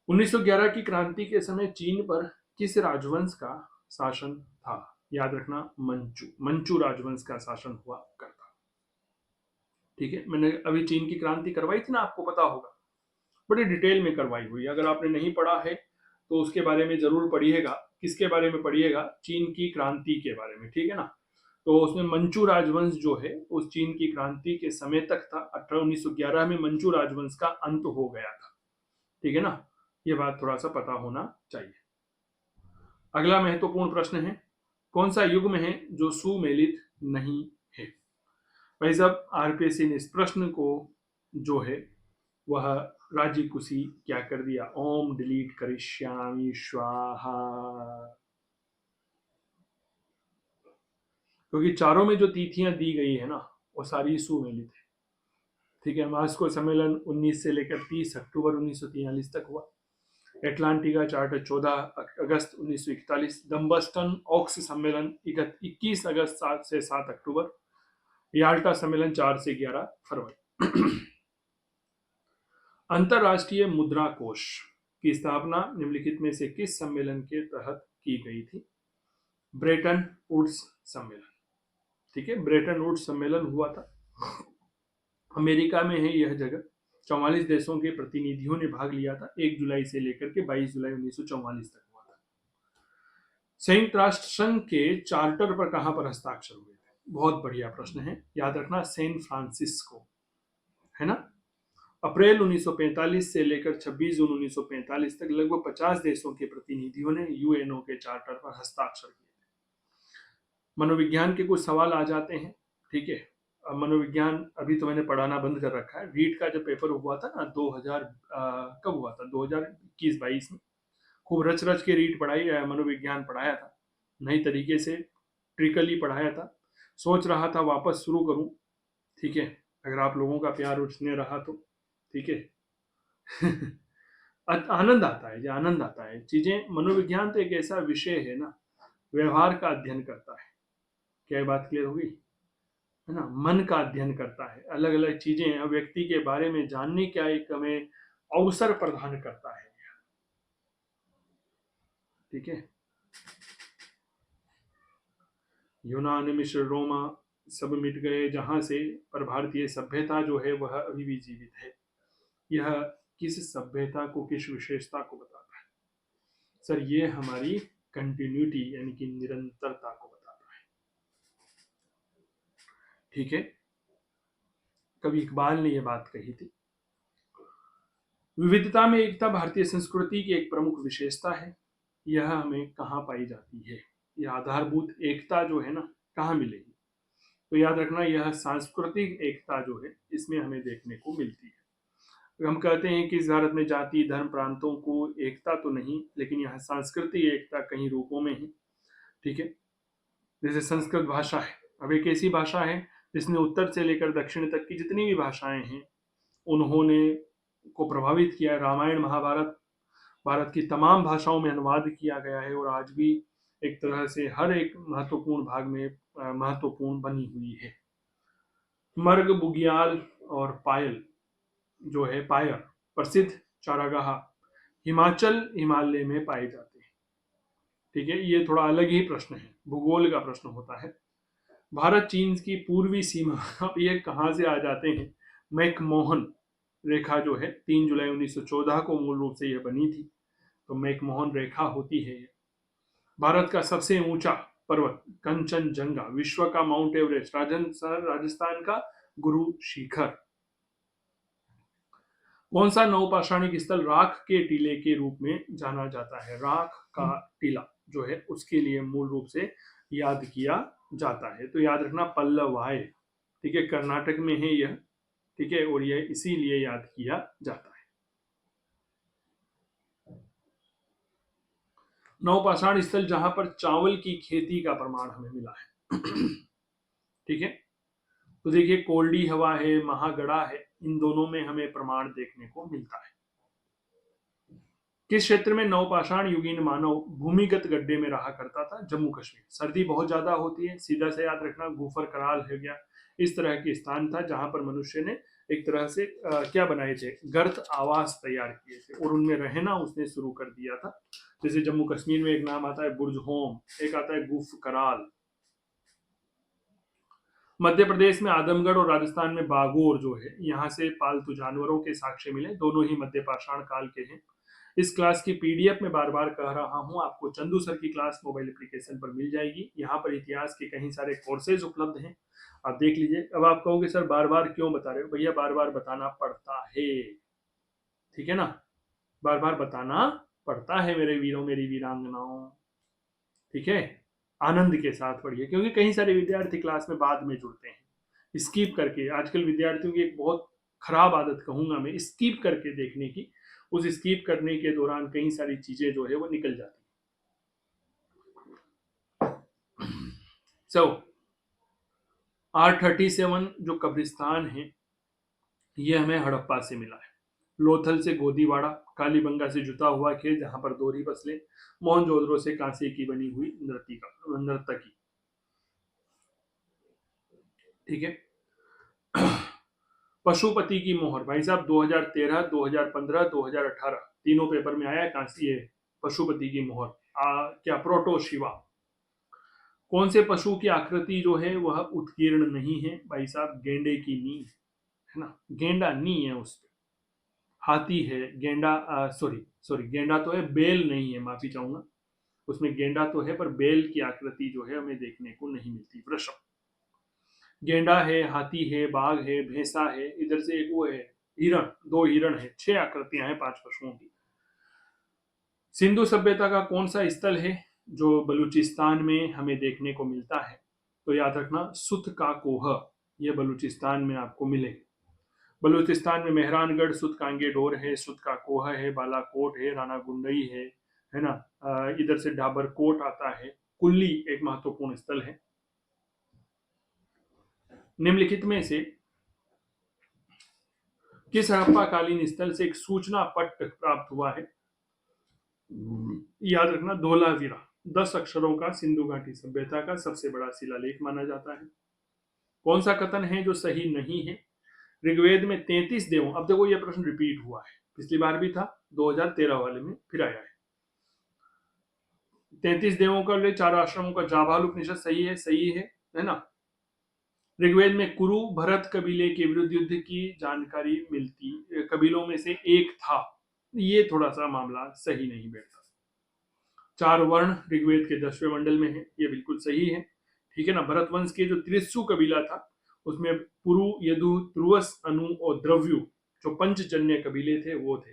1911 की क्रांति के समय चीन पर किस राजवंश का शासन था? याद रखना, मंचू राजवंश का शासन हुआ करता। ठीक है, मैंने अभी चीन की क्रांति करवाई थी ना, आपको पता होगा, बड़ी डिटेल में करवाई हुई। अगर आपने नहीं पढ़ा है तो उसके बारे में जरूर पढ़िएगा। किसके बारे में पढ़िएगा? चीन की क्रांति के बारे में। ठीक है ना, तो उसमें मंचू राजवंश जो है उस चीन की क्रांति के समय तक था। 1911 में मंचू राजवंश का अंत हो गया था। ठीक है ना, ये बात थोड़ा सा पता होना चाहिए। अगला महत्वपूर्ण प्रश्न है, कौन सा युग्म है जो सुमेलित नहीं है? भाई साहब आरपीएससी ने इस प्रश्न को जो है वह राजी कुशी क्या कर दिया, ओम डिलीट करिष्यामि स्वाहा। क्योंकि चारों में जो तिथियां दी गई है ना वो सारी सुमेलित है। ठीक है, मास्को सम्मेलन 19 से लेकर 30 अक्टूबर 1943 तक हुआ। एटलांटिका चार्टर 14 अगस्त 1941। डम्बस्टन ऑक्स सम्मेलन 21 अगस्त से 7 अक्टूबर। याल्टा सम्मेलन 4 से 11 फरवरी। अंतरराष्ट्रीय मुद्रा कोष की स्थापना निम्नलिखित में से किस सम्मेलन के तहत की गई थी? ब्रेटन वुड्स सम्मेलन। ठीक है, ब्रेटन वुड्स सम्मेलन हुआ था, अमेरिका में है यह जगह। 44 देशों के प्रतिनिधियों ने भाग लिया था। 1 जुलाई से लेकर के 22 जुलाई 1944 तक हुआ था। संयुक्त राष्ट्र संघ के चार्टर पर कहां पर हस्ताक्षर हुए थे? बहुत बढ़िया प्रश्न है, याद रखना सैन फ्रांसिस्को, है ना। अप्रैल 1945 से लेकर 26 जून 1945 तक लगभग 50 देशों के प्रतिनिधियों ने यूएनओ के चार्टर पर हस्ताक्षर किए थे। मनोविज्ञान के कुछ सवाल आ जाते हैं, ठीक है। अब मनोविज्ञान अभी तो मैंने पढ़ाना बंद कर रखा है। रीट का जब पेपर हुआ था ना 2000 कब हुआ था, 2021-22 में, खूब रच रच के रीट पढ़ाई, मनोविज्ञान पढ़ाया था, नई तरीके से ट्रिकली पढ़ाया था। सोच रहा था वापस शुरू करूं, ठीक है, अगर आप लोगों का प्यार उसने रहा तो, ठीक है। आनंद आता है, जो आनंद आता है चीजें। मनोविज्ञान तो एक ऐसा विषय है ना, व्यवहार का अध्ययन करता है। क्या ये बात क्लियर होगी, है ना। मन का अध्ययन करता है, अलग अलग चीजें व्यक्ति के बारे में जानने का एक हमें अवसर प्रदान करता है, ठीक है। यूनान, मिस्र, रोमा सब मिट गए जहां से, पर भारतीय सभ्यता जो है वह अभी भी जीवित है। यह किस सभ्यता को, किस विशेषता को बताता है? सर ये हमारी कंटिन्यूटी यानी कि निरंतरता को बताता है, ठीक है। कभी इकबाल ने यह बात कही थी, विविधता में एकता भारतीय संस्कृति की एक प्रमुख विशेषता है। यह हमें कहाँ पाई जाती है? यह आधारभूत एकता जो है ना, कहाँ मिलेगी? तो याद रखना, यह सांस्कृतिक एकता जो है इसमें हमें देखने को मिलती है। हम कहते हैं कि इस भारत में जाति, धर्म, प्रांतों को एकता तो नहीं, लेकिन यह सांस्कृतिक एकता कई रूपों में है, ठीक है। जैसे संस्कृत भाषा है, अब एक ऐसी भाषा है जिसने उत्तर से लेकर दक्षिण तक की जितनी भी भाषाएं हैं उन्होंने को प्रभावित किया। रामायण महाभारत भारत की तमाम भाषाओं में अनुवाद किया गया है और आज भी एक तरह से हर एक महत्वपूर्ण भाग में महत्वपूर्ण बनी हुई है। मर्ग, बुग्याल और पायल जो है, पायर प्रसिद्ध चारागाह हिमाचल हिमालय में पाए जाते हैं, ठीक है। ये थोड़ा अलग ही प्रश्न है, भूगोल का प्रश्न होता है। भारत चीन की पूर्वी सीमा, अब ये कहाँ से आ जाते हैं? मैकमोहन रेखा जो है 3 जुलाई 1914 को मूल रूप से यह बनी थी, तो मैकमोहन रेखा होती है। भारत का सबसे ऊंचा पर्वत कंचनजंगा, विश्व का माउंट एवरेस्ट, राजस्थान का गुरु शिखर। कौन सा नवपाषाणिक स्थल राख के टीले के रूप में जाना जाता है? राख का टीला जो है उसके लिए मूल रूप से याद किया जाता है। तो याद रखना पल्लवाय, ठीक है, कर्नाटक में है यह, ठीक है, और यह इसीलिए याद किया जाता है। नवपाषाण स्थल जहां पर चावल की खेती का प्रमाण हमें मिला है, ठीक है। तो देखिए कोल्डी हवा है, महागढ़ा है, इन दोनों में हमें प्रमाण देखने को मिलता है। किस क्षेत्र में नवपाषाण युगीन मानव भूमिगत गड्ढे में रहा करता था? जम्मू कश्मीर। सर्दी बहुत ज्यादा होती है, सीधा से याद रखना गुफर कराल हो गया, इस तरह के स्थान था जहां पर मनुष्य ने एक तरह से क्या बनाए थे, गर्त आवास तैयार किए थे और उनमें रहना उसने शुरू कर दिया था। जैसे जम्मू कश्मीर में एक नाम आता है बुर्ज होम, एक आता है गुफ कराल। मध्य प्रदेश में आदमगढ़ और राजस्थान में बागोर जो है, यहाँ से पालतू जानवरों के साक्ष्य मिले, दोनों ही मध्य पाषाण काल के हैं। इस क्लास की पीडीएफ में बार बार कह रहा हूं, आपको चंदू सर की क्लास मोबाइल एप्लीकेशन पर मिल जाएगी। यहाँ पर इतिहास के कई सारे कोर्सेज उपलब्ध हैं, आप देख लीजिए। अब आप कहोगे सर बार बार क्यों बता रहे हो? भैया बार बार बताना पड़ता है, ठीक है ना, बार बार बताना पड़ता है मेरे वीरों, मेरी वीरांगनाओं, ठीक है। आनंद के साथ पढ़िए, क्योंकि कई सारे विद्यार्थी क्लास में बाद में जुड़ते हैं स्किप करके। आजकल विद्यार्थियों की एक बहुत खराब आदत कहूंगा मैं, स्किप करके देखने की। उस स्किप करने के दौरान कई सारी चीजें जो है वो निकल जाती है। सो R37 जो कब्रिस्तान है ये हमें हड़प्पा से मिला है। लोथल से गोदीवाड़ा, कालीबंगा से जुता हुआ खेत जहां पर दोहरी फसलें, मोहनजोदड़ो से कांसे की बनी हुई नर्तकी, ठीक है। पशुपति की मोहर, भाई साहब 2013, 2015, 2018 तीनों पेपर में आया कांसी है पशुपति की मोहर। क्या प्रोटो शिवा। कौन से पशु की आकृति जो है वह उत्कीर्ण नहीं है? भाई साहब गेंडे की नी, है ना, गेंडा नी है उस पे, हाथी है, गेंडा, सॉरी सॉरी, गेंडा तो है, बेल नहीं है, माफी चाहूंगा। उसमें गेंडा तो है पर बेल की आकृति जो है हमें देखने को नहीं मिलती। वृषभ, गेंडा है, हाथी है, बाघ है, भैंसा है, इधर से एक वो है हिरण, दो हिरण है, छह आकृतियां हैं पांच पशुओं की। सिंधु सभ्यता का कौन सा स्थल है जो बलूचिस्तान में हमें देखने को मिलता है? तो याद रखना, सुत का कोह, यह बलूचिस्तान में आपको मिलेगा। बलूचिस्तान में मेहरानगढ़, सुत कांगे डोर है, सुत का कोह है, बालाकोट है, राना गुंडई है ना। इधर से डाबरकोट आता है। कुल्ली एक महत्वपूर्ण स्थल है। निम्नलिखित में से किस हड़प्पा कालीन स्थल से एक सूचना पट प्राप्त हुआ है? याद रखना, धोलावीरा 10 अक्षरों का सिंधु घाटी सभ्यता का सबसे बड़ा शिलालेख माना जाता है। कौन सा कथन है जो सही नहीं है? ऋग्वेद में 33 देवों, अब देखो ये प्रश्न रिपीट हुआ है, पिछली बार भी था, 2013 वाले में फिर आया है। 33 देवों का उल्लेख 4 आश्रमों का जाबाल उपनिषद सही है ना। ऋग्वेद में कुरु भरत कबीले के विरुद्ध युद्ध की जानकारी मिलती, कबीलों में से एक था, ये थोड़ा सा मामला सही नहीं बैठता। 4 वर्ण ऋग्वेद के 10वें मंडल में है, ये बिल्कुल सही है। ठीक है ना। भरत वंश के जो त्रिस्सु कबीला था उसमें पुरु, यदु, त्रुवस, अनु और द्रव्यु जो पंचजन्य कबीले थे वो थे।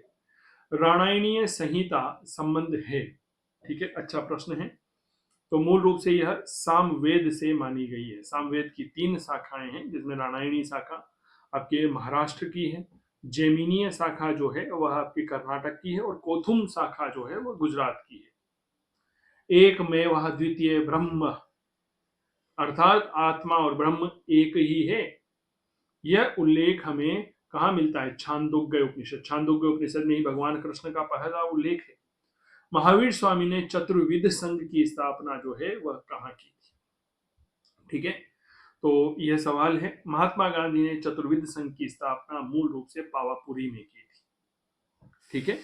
राणायणीय संहिता संबंध है, ठीक है, अच्छा प्रश्न है। तो मूल रूप से यह सामवेद से मानी गई है। सामवेद की 3 शाखाएं हैं जिसमें राणायणी शाखा आपके महाराष्ट्र की है, जैमिनीय शाखा जो है वह आपकी कर्नाटक की है, और कोथुम शाखा जो है वह गुजरात की है। एक में वह द्वितीय ब्रह्म, अर्थात आत्मा और ब्रह्म एक ही है। यह उल्लेख हमें कहाँ मिलता है? छांदोग्य उपनिषद। छांदोग्य उपनिषद में ही भगवान कृष्ण का पहला उल्लेख है। महावीर स्वामी ने चतुर्विद संघ की स्थापना जो है वह कहाँ की थी? ठीक है, तो यह सवाल है। महात्मा गांधी ने चतुर्विद संघ की स्थापना मूल रूप से पावापुरी में की थी। ठीक है,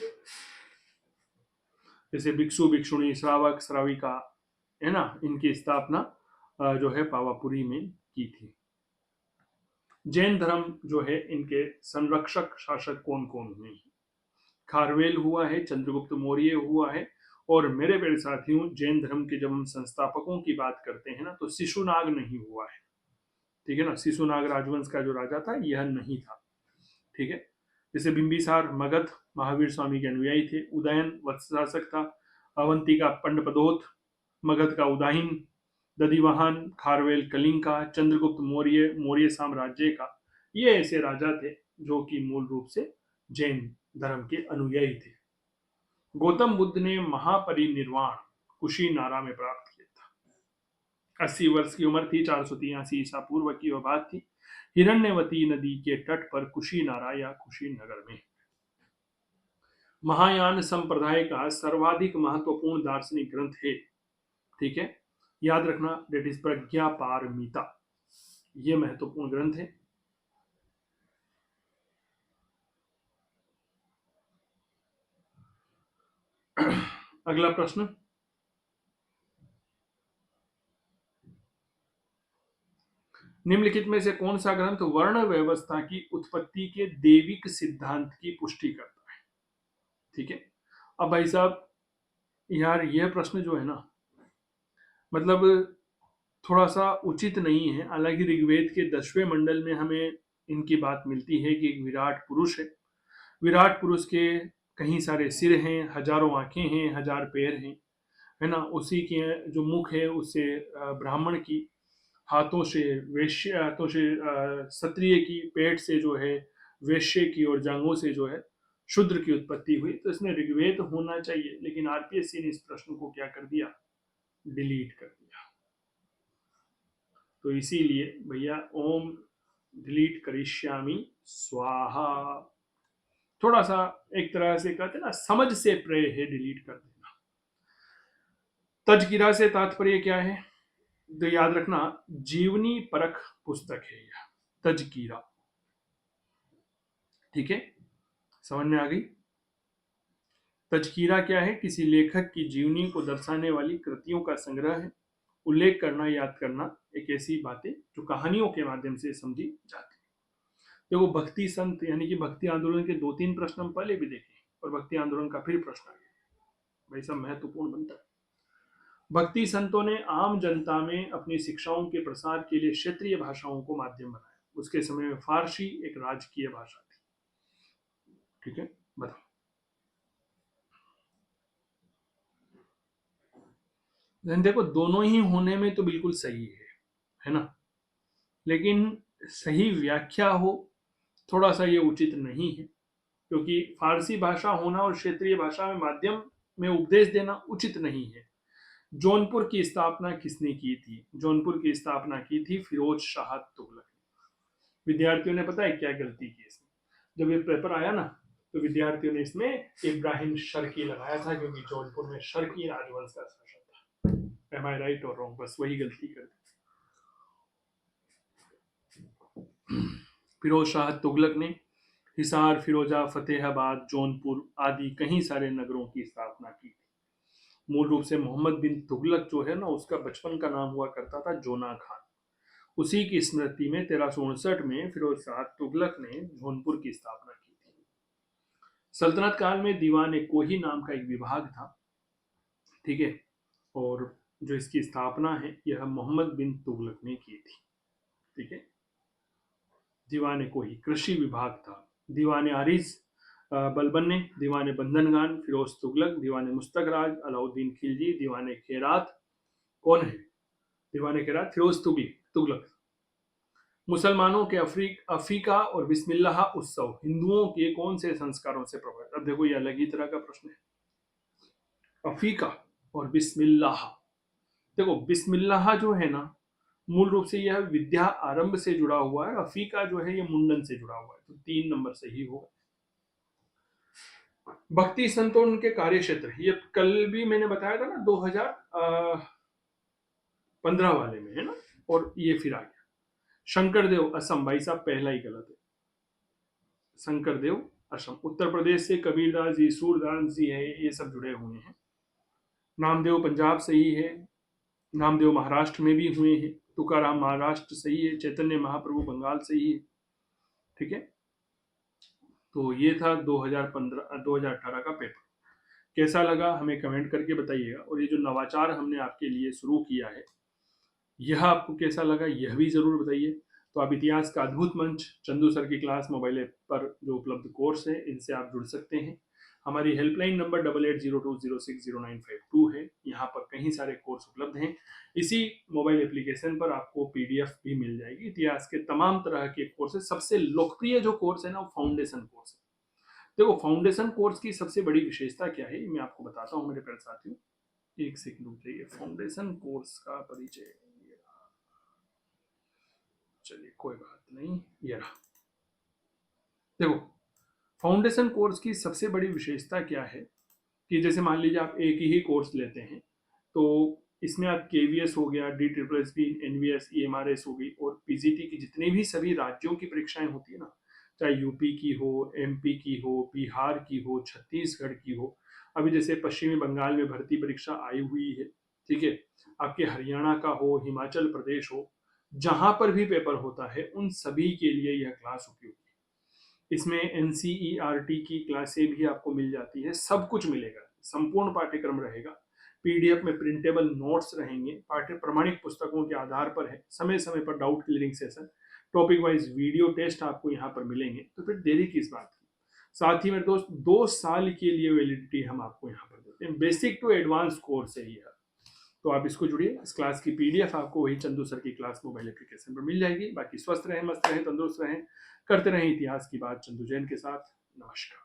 जैसे भिक्षु भिक्षुणी, श्रावक श्राविका है ना, इनकी स्थापना जो है पावापुरी में की थी। जैन धर्म जो है इनके संरक्षक शासक कौन कौन हुए हैं? खारवेल हुआ है, चंद्रगुप्त मौर्य हुआ है, और मेरे प्यारे साथियों जैन धर्म के जब हम संस्थापकों की बात करते हैं ना तो शिशुनाग नहीं हुआ है। ठीक है ना, शिशुनाग राजवंश का जो राजा था यह नहीं था। ठीक है, जैसे बिंबिसार मगध महावीर स्वामी के अनुयायी थे। उदयन वत्स शासक था। अवंतिका पंडपदोत मगध का उदाहीन। दधिवाहन खारवेल कलिंग का। चंद्रगुप्त मौर्य मौर्य साम्राज्य का। ये ऐसे राजा थे जो कि मूल रूप से जैन धर्म के अनुयायी थे। गौतम बुद्ध ने महापरिनिर्वाण कुशीनारा में प्राप्त किया था। 80 वर्ष की उम्र थी। 483 ईसा पूर्व की वह बात थी। हिरण्यवती नदी के तट पर कुशीनारा या कुशीनगर में। महायान संप्रदाय का सर्वाधिक महत्वपूर्ण दार्शनिक ग्रंथ है, ठीक है, याद रखना, डेट इज प्रज्ञा पारमिता। यह महत्वपूर्ण ग्रंथ है। अगला प्रश्न, निम्नलिखित में से कौन सा ग्रंथ वर्ण व्यवस्था की उत्पत्ति के देविक सिद्धांत की पुष्टि करता है? ठीक है, अब भाई साहब यार यह प्रश्न जो है ना, मतलब थोड़ा सा उचित नहीं है। हालांकि ऋग्वेद के 10वें मंडल में हमें इनकी बात मिलती है कि एक विराट पुरुष है। विराट पुरुष के कहीं सारे सिर हैं, हजारों आंखें हैं, 1000 पैर हैं, है ना। उसी के जो मुख है उससे ब्राह्मण की, हाथों से वैश्य, हाथों से क्षत्रिय की, पेट से जो है वैश्य की, और जांघों से जो है शूद्र की उत्पत्ति हुई। तो इसमें ऋग्वेद होना चाहिए, लेकिन आरपीएससी ने इस प्रश्न को क्या कर दिया? डिलीट कर दिया। तो इसीलिए भैया ओम डिलीट करिष्यामि स्वाहा। थोड़ा सा एक तरह से कहते हैं ना, समझ से प्रे है, डिलीट कर देना। तजकिरा से तात्पर्य क्या है? तो याद रखना, जीवनी परख पुस्तक है यह तजकीरा। ठीक है, समझ में आ गई? तजकीरा क्या है? किसी लेखक की जीवनी को दर्शाने वाली कृतियों का संग्रह है। उल्लेख करना, याद करना एक ऐसी बातें जो कहानियों के माध्यम से समझी जाती है। देखो भक्ति संत यानी कि भक्ति आंदोलन के 2-3 प्रश्न हम पहले भी देखे और भक्ति आंदोलन का फिर प्रश्न आ गया, भाई सब महत्वपूर्ण बनता है। भक्ति संतों ने आम जनता में अपनी शिक्षाओं के प्रसार के लिए क्षेत्रीय भाषाओं को माध्यम बनाया। उसके समय में फारसी एक राजकीय भाषा थी। ठीक है, बताओ। देखो दोनों ही होने में तो बिल्कुल सही है ना, लेकिन सही व्याख्या हो थोड़ा सा ये उचित नहीं है, क्योंकि फारसी भाषा होना और क्षेत्रीय भाषा में माध्यम में उपदेश देना उचित नहीं है। जौनपुर की स्थापना किसने की थी? जौनपुर की स्थापना की थी फिरोज शाह तुगलक ने। विद्यार्थियों ने पता है क्या गलती की इसमें? जब ये पेपर आया ना तो विद्यार्थियों ने इसमें इब्राहिम शर्की लगाया था, क्योंकि जौनपुर में शर्की राजवंश का शासन था। एम आई राइट और रॉन्ग? बस वही गलती कर दी। फिरोज शाह तुगलक ने हिसार, फिरोजा, फतेहाबाद, जौनपुर आदि कई सारे नगरों की स्थापना की थी। मूल रूप से मोहम्मद बिन तुगलक जो है ना, उसका बचपन का नाम हुआ करता था जोना खान। उसी की स्मृति में 1359 में फिरोज शाह तुगलक ने जौनपुर की स्थापना की थी। सल्तनत काल में दीवान कोही नाम का एक विभाग था, ठीक है, और जो इसकी स्थापना है यह मोहम्मद बिन तुगलक ने की थी। ठीक है, दीवान कोही कृषि विभाग था। दीवान आरिज बलबन ने, दीवान बंधनगान फिरोज तुगलक, दीवान मुस्तकराज अलाउद्दीन खिलजी, दीवान खेरात कौन है? दीवान खेरात फिरोज तुगलक। मुसलमानों के अफीका और बिस्मिल्लाह उत्सव हिंदुओं के कौन से संस्कारों से प्रभावित? अब देखो ये अलग ही तरह का प्रश्न है। अफीका और बिस्मिल्लाह, देखो बिस्मिल्लाह जो है ना, मूल रूप से यह विद्या आरंभ से जुड़ा हुआ है। अफीका जो है ये मुंडन से जुड़ा हुआ है, तो 3 नंबर सही होगा। भक्ति संतों के कार्य क्षेत्र, ये कल भी मैंने बताया था ना 2015 वाले में, है ना, और ये फिर आ गया। शंकरदेव असम, भाई साहब पहला ही गलत है। शंकरदेव असम। उत्तर प्रदेश से कबीरदास जी, सूरदास जी है, ये सब जुड़े हुए हैं। नामदेव पंजाब सही है। नामदेव महाराष्ट्र में भी हुए हैं। तुकाराम महाराष्ट्र सही है। चैतन्य महाप्रभु बंगाल सही है। ठीक है, तो ये था 2018 का पेपर। कैसा लगा हमें कमेंट करके बताइएगा, और ये जो नवाचार हमने आपके लिए शुरू किया है यह आपको कैसा लगा यह भी जरूर बताइए। तो आप इतिहास का अद्भुत मंच, चंदू सर की क्लास मोबाइल ऐप पर जो उपलब्ध कोर्स है इनसे आप जुड़ सकते हैं। हमारी हेल्पलाइन नंबर 8802060952 है। यहाँ पर कई सारे कोर्स उपलब्ध हैं। इसी मोबाइल एप्लीकेशन पर आपको पीडीएफ भी मिल जाएगी इतिहास के तमाम तरह के कोर्स है। सबसे लोकप्रिय जो कोर्स है ना वो फाउंडेशन कोर्स है। देखो फाउंडेशन कोर्स की सबसे बड़ी विशेषता क्या है मैं आपको बताता हूँ मेरे प्यारे साथियों। एक सेकंड रुक जाइए। फाउंडेशन कोर्स का परिचय, चलिए कोई बात नहीं, ये रहा। देखो फाउंडेशन कोर्स की सबसे बड़ी विशेषता क्या है कि जैसे मान लीजिए आप एक ही कोर्स लेते हैं तो इसमें आप केवीएस हो गया, D triple S B, NVS, EMRS हो गई, और पीजीटी की जितनी भी सभी राज्यों की परीक्षाएं होती है ना, चाहे यूपी की हो, एमपी की हो, बिहार की हो, छत्तीसगढ़ की हो, अभी जैसे पश्चिमी बंगाल में भर्ती परीक्षा आई हुई है, ठीक है, आपके हरियाणा का हो, हिमाचल प्रदेश हो, जहां पर भी पेपर होता है उन सभी के लिए यह क्लास उपयोगी है। इसमें एनसीईआरटी की क्लासें भी आपको मिल जाती है, सब कुछ मिलेगा, संपूर्ण पाठ्यक्रम रहेगा, पीडीएफ में प्रिंटेबल नोट्स रहेंगे, पाठ्य प्रमाणिक पुस्तकों के आधार पर है, समय समय पर doubt clearing session, topic wise video test आपको यहाँ पर मिलेंगे। तो फिर देरी किस बात की। साथ ही मेरे दोस्त 2 साल के लिए वैलिडिटी हम आपको यहाँ पर देते हैं। बेसिक टू एडवांस कोर्स है यह, तो आप इसको जुड़िए। इस क्लास की पीडीएफ आपको वही चंदू सर की क्लास मोबाइल एप्लीकेशन पर मिल जाएगी। बाकी स्वस्थ रहें, मस्त रहें, तंदुरुस्त रहें, करते रहें इतिहास की बात चंदू जैन के साथ। नमस्कार।